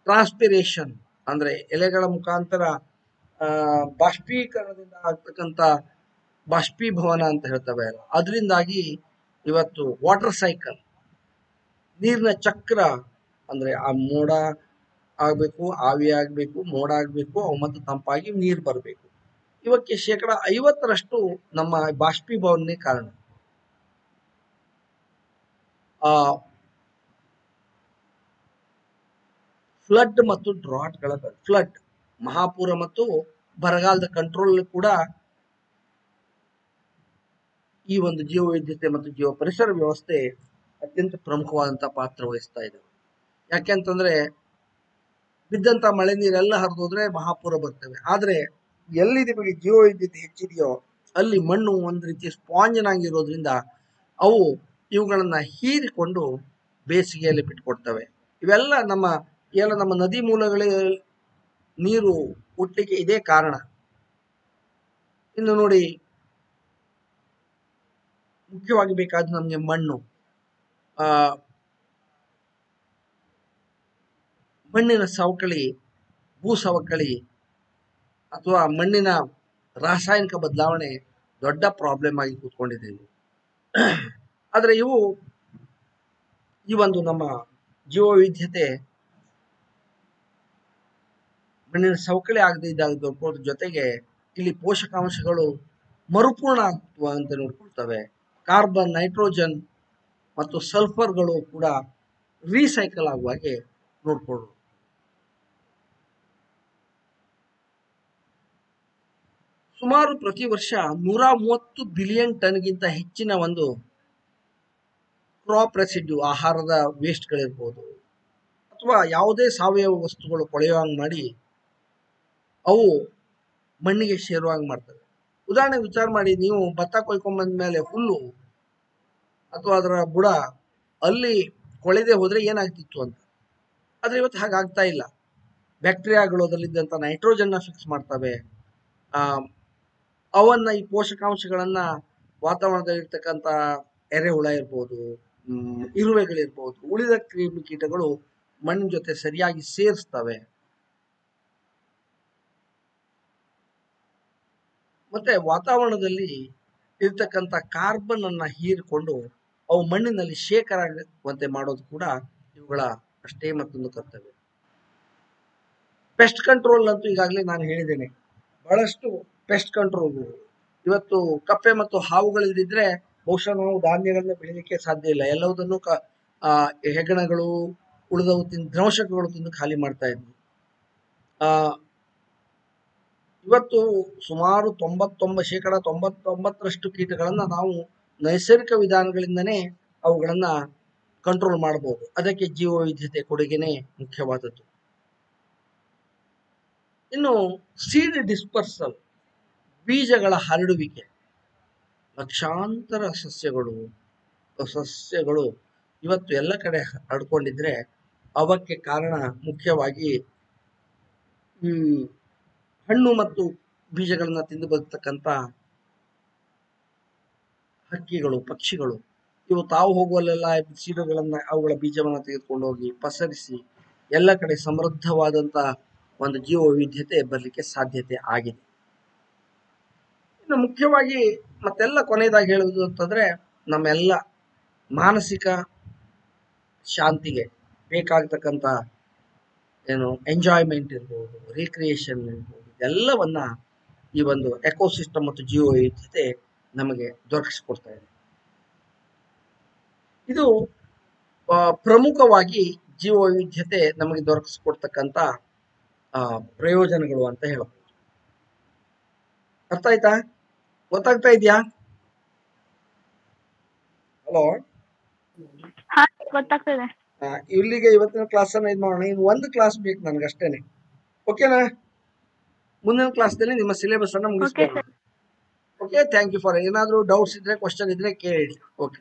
ಟ್ರಾನ್ಸ್ಪಿರೇಷನ್ ಅಂದ್ರೆ ಎಲೆಗಳ ಮುಖಾಂತರ ಬಾಷ್ಪೀಕರಣದಿಂದ ಆಗ್ತಕ್ಕಂಥ ಬಾಷ್ಪೀಭವನ ಅಂತ ಹೇಳ್ತವೆ, ಅದರಿಂದಾಗಿ ಇವತ್ತು ವಾಟರ್ ಸೈಕಲ್, ನೀರಿನ ಚಕ್ರ, ಅಂದ್ರೆ ಆ ಮೋಡ ಆಗ್ಬೇಕು, ಆವಿ ಆಗ್ಬೇಕು, ಮೋಡ ಆಗ್ಬೇಕು, ಅವು ಮತ್ತು ತಂಪಾಗಿ ನೀರು ಬರಬೇಕು. ಇವಕ್ಕೆ 50% ನಮ್ಮ ಬಾಷ್ಪೀಭವನೇ ಕಾರಣ. ಫ್ಲಡ್ ಮತ್ತು ಡ್ರಾಟ್ಗಳ ಫ್ಲಡ್, ಮಹಾಪೂರ ಮತ್ತು ಬರಗಾಲದ ಕಂಟ್ರೋಲ್ ಕೂಡ ಈ ಒಂದು ಜೀವ ವೈವಿಧ್ಯತೆ ಮತ್ತು ಜೀವ ಪರಿಸರ ವ್ಯವಸ್ಥೆ ಅತ್ಯಂತ ಪ್ರಮುಖವಾದಂತಹ ಪಾತ್ರ ವಹಿಸ್ತಾ ಇದೆ. ಯಾಕೆಂತಂದ್ರೆ ಬಿದ್ದಂತ ಮಳೆ ನೀರೆಲ್ಲ ಹರಿದೋದ್ರೆ ಮಹಾಪೂರ ಬರ್ತವೆ. ಆದ್ರೆ ಎಲ್ಲಿ ನಿಮಗೆ ಜೀವ ವೈವಿಧ್ಯತೆ ಹೆಚ್ಚಿದೆಯೋ ಅಲ್ಲಿ ಮಣ್ಣು ಒಂದು ರೀತಿ ಸ್ಪಾಂಜನಾಗಿರೋದ್ರಿಂದ ಅವು ಇವುಗಳನ್ನ ಹೀರಿಕೊಂಡು ಬೇಸಿಗೆಯಲ್ಲಿ ಬಿಟ್ಕೊಡ್ತವೆ. ಇವೆಲ್ಲ ನಮ್ಮ ನದಿ ಮೂಲಗಳ ನೀರು ಹುಟ್ಟಲಿಕ್ಕೆ ಇದೇ ಕಾರಣ. ಇನ್ನು ನೋಡಿ, ಮುಖ್ಯವಾಗಿ ಬೇಕಾದ ನಮಗೆ ಮಣ್ಣು, ಮಣ್ಣಿನ ಸವಕಳಿ, ಭೂ ಸವಕಳಿ ಅಥವಾ ಮಣ್ಣಿನ ರಾಸಾಯನಿಕ ಬದಲಾವಣೆ ದೊಡ್ಡ ಪ್ರಾಬ್ಲಮ್ ಆಗಿ ಕೂತ್ಕೊಂಡಿದ್ದೀವಿ. ಆದರೆ ಈ ಒಂದು ನಮ್ಮ ಜೀವ ವೈವಿಧ್ಯತೆ ಮಣ್ಣಿನ ಸವಕಳಿ ಆಗದೆ ಇದ್ದಾಗ ಜೊತೆಗೆ ಇಲ್ಲಿ ಪೋಷಕಾಂಶಗಳು ಮರುಪೂರ್ಣ ಅಂತ ನೋಡ್ಕೊಳ್ತವೆ. ಕಾರ್ಬನ್, ನೈಟ್ರೋಜನ್ ಮತ್ತು ಸಲ್ಫರ್ಗಳು ಕೂಡ ರೀಸೈಕಲ್ ಆಗುವ ಹಾಗೆ ನೋಡ್ಕೊಳ್ಳೋದು. ಸುಮಾರು ಪ್ರತಿ ವರ್ಷ 130 ಬಿಲಿಯನ್ ಟನ್ಗಿಂತ ಹೆಚ್ಚಿನ ಒಂದು ಕ್ರಾಪ್ ರೆಸಿಡ್ಯೂ, ಆಹಾರದ ವೇಸ್ಟ್ಗಳಿರ್ಬೋದು ಅಥವಾ ಯಾವುದೇ ಸಾವಯವ ವಸ್ತುಗಳು ಕೊಳೆಯುವಂಗೆ ಮಾಡಿ ಅವು ಮಣ್ಣಿಗೆ ಸೇರುವಂಗೆ ಮಾಡ್ತವೆ. ಉದಾಹರಣೆಗೆ ವಿಚಾರ ಮಾಡಿ, ನೀವು ಭತ್ತ ಕೊಯ್ಕೊಂಡ್ಬಂದ ಮೇಲೆ ಹುಲ್ಲು ಅಥವಾ ಅದರ ಬುಡ ಅಲ್ಲಿ ಕೊಳೆದೇ ಹೋದ್ರೆ ಏನಾಗ್ತಿತ್ತು ಅಂತ. ಆದ್ರೆ ಇವತ್ತು ಹಾಗಾಗ್ತಾ ಇಲ್ಲ. ಬ್ಯಾಕ್ಟೀರಿಯಾಗಳು ಅದರಲ್ಲಿದ್ದಂಥ ನೈಟ್ರೋಜನ್ನ ಫಿಕ್ಸ್ ಮಾಡ್ತವೆ. ಅವನ್ನ ಈ ಪೋಷಕಾಂಶಗಳನ್ನ ವಾತಾವರಣದಲ್ಲಿರ್ತಕ್ಕಂಥ ಎರೆಹುಳ ಇರ್ಬೋದು, ಇರುವೆಗಳಿರ್ಬೋದು, ಉಳಿದ ಕ್ರಿಮಿ ಕೀಟಗಳು ಮಣ್ಣಿನ ಜೊತೆ ಸರಿಯಾಗಿ ಸೇರಿಸ್ತವೆ. ಮತ್ತೆ ವಾತಾವರಣದಲ್ಲಿ ಇರ್ತಕ್ಕಂಥ ಕಾರ್ಬನ್ ಅನ್ನ ಹೀರಿಕೊಂಡು ಅವು ಮಣ್ಣಿನಲ್ಲಿ ಶೇಖರ ಆಗುವಂತೆ ಮಾಡೋದು ಕೂಡ ಇವುಗಳ ಅಷ್ಟೇ ಮತ್ತೊಂದು ಕರ್ತವ್ಯ. ಪೆಸ್ಟ್ ಕಂಟ್ರೋಲ್ ಅಂತೂ ಈಗಾಗಲೇ ನಾನು ಹೇಳಿದ್ದೇನೆ, ಬಹಳಷ್ಟು ಪೆಸ್ಟ್ ಕಂಟ್ರೋಲ್. ಇವತ್ತು ಕಪ್ಪೆ ಮತ್ತು ಹಾವುಗಳಿದ್ರೆ ಬಹುಶಃ ನಾವು ಧಾನ್ಯಗಳನ್ನ ಬೆಳಿಲಿಕ್ಕೆ ಸಾಧ್ಯ ಇಲ್ಲ. ಎಲ್ಲವುದನ್ನು ಹೆಗ್ಗಣಗಳು ಉಳಿದವು ದ್ರವಶಕಗಳು ತಿಂದು ಖಾಲಿ ಮಾಡ್ತಾ ಇದ್ವಿ. ಆ ಇವತ್ತು ಸುಮಾರು 99% ಕೀಟಗಳನ್ನ ನಾವು ನೈಸರ್ಗಿಕ ವಿಧಾನಗಳಿಂದನೇ ಅವುಗಳನ್ನ ಕಂಟ್ರೋಲ್ ಮಾಡಬಹುದು. ಅದಕ್ಕೆ ಜೀವ ವೈವಿಧ್ಯತೆ ಕೊಡುಗೆನೆ ಮುಖ್ಯವಾದದ್ದು. ಇನ್ನು ಸೀಡ್ ಡಿಸ್ಪರ್ಸಲ್, ಬೀಜಗಳ ಹರಡುವಿಕೆ. ಲಕ್ಷಾಂತರ ಸಸ್ಯಗಳು ಇವತ್ತು ಎಲ್ಲ ಕಡೆ ಹರಡ್ಕೊಂಡಿದ್ರೆ ಅವಕ್ಕೆ ಕಾರಣ ಮುಖ್ಯವಾಗಿ ಈ ಹಣ್ಣು ಮತ್ತು ಬೀಜಗಳನ್ನ ತಿಂದು ಬರ್ತಕ್ಕಂಥ ಹಕ್ಕಿಗಳು, ಪಕ್ಷಿಗಳು. ಇವು ತಾವು ಹೋಗುವಲ್ಲೆಲ್ಲ ಸೀಡುಗಳನ್ನ, ಅವುಗಳ ಬೀಜವನ್ನ ತೆಗೆದುಕೊಂಡು ಹೋಗಿ ಪಸರಿಸಿ ಎಲ್ಲ ಕಡೆ ಸಮೃದ್ಧವಾದಂತ ಒಂದು ಜೀವ ವೈವಿಧ್ಯತೆ ಬರಲಿಕ್ಕೆ ಸಾಧ್ಯತೆ ಆಗಿದೆ. ಇನ್ನು ಮುಖ್ಯವಾಗಿ ಮತ್ತೆಲ್ಲ ಕೊನೆಯದಾಗಿ ಹೇಳುವುದು ಅಂತಂದ್ರೆ, ನಮ್ಮೆಲ್ಲ ಮಾನಸಿಕ ಶಾಂತಿಗೆ ಬೇಕಾಗತಕ್ಕಂಥ ಎಂಜಾಯ್ಮೆಂಟ್ ಇರ್ಬೋದು, ರೀಕ್ರಿಯೇಷನ್ ಇರ್ಬೋದು, ಎಲ್ಲವನ್ನ ಈ ಒಂದು ಎಕೋಸಿಸ್ಟಮ್ ಮತ್ತು ಜೀವ ವೈವಿಧ್ಯತೆ ನಮಗೆ ದೊರಕಿಸಿಕೊಡ್ತಾ ಇದೆ. ಇದು ಪ್ರಮುಖವಾಗಿ ಜೀವ ವೈವಿಧ್ಯತೆ ನಮಗೆ ದೊರಕಿಸಿಕೊಡ್ತಕ್ಕಂಥ ಪ್ರಯೋಜನಗಳು ಅಂತ ಹೇಳ್ಬೋದು. ಅರ್ಥ ಆಯ್ತಾ? ಗೊತ್ತಾಗ್ತಾ ಇದೆಯಾ? ಹಲೋ, ಗೊತ್ತಾಗ್ತದೆ. ಇಲ್ಲಿಗೆ ಇವತ್ತಿನ ಕ್ಲಾಸ್ ಅನ್ನ ಇದು ಮಾಡೋಣ. ಇನ್ನು ಒಂದು ಕ್ಲಾಸ್ ಬೇಕು ನನಗಷ್ಟೇನೆ. ಓಕೆನಾ? ಮುಂದಿನ ಕ್ಲಾಸ್ದಲ್ಲಿ ನಿಮ್ಮ ಸಿಲೆಬಸ್ ಅನ್ನ ಮುಗಿಸ್ಕೊಳ್ಳೋಣ. Okay, thank you for. ಏನಾದರೂ ಡೌಟ್ಸ್ ಇದ್ರೆ, ಕ್ವಶನ್ ಇದ್ರೆ ಕೇಳಿ. ಓಕೆ.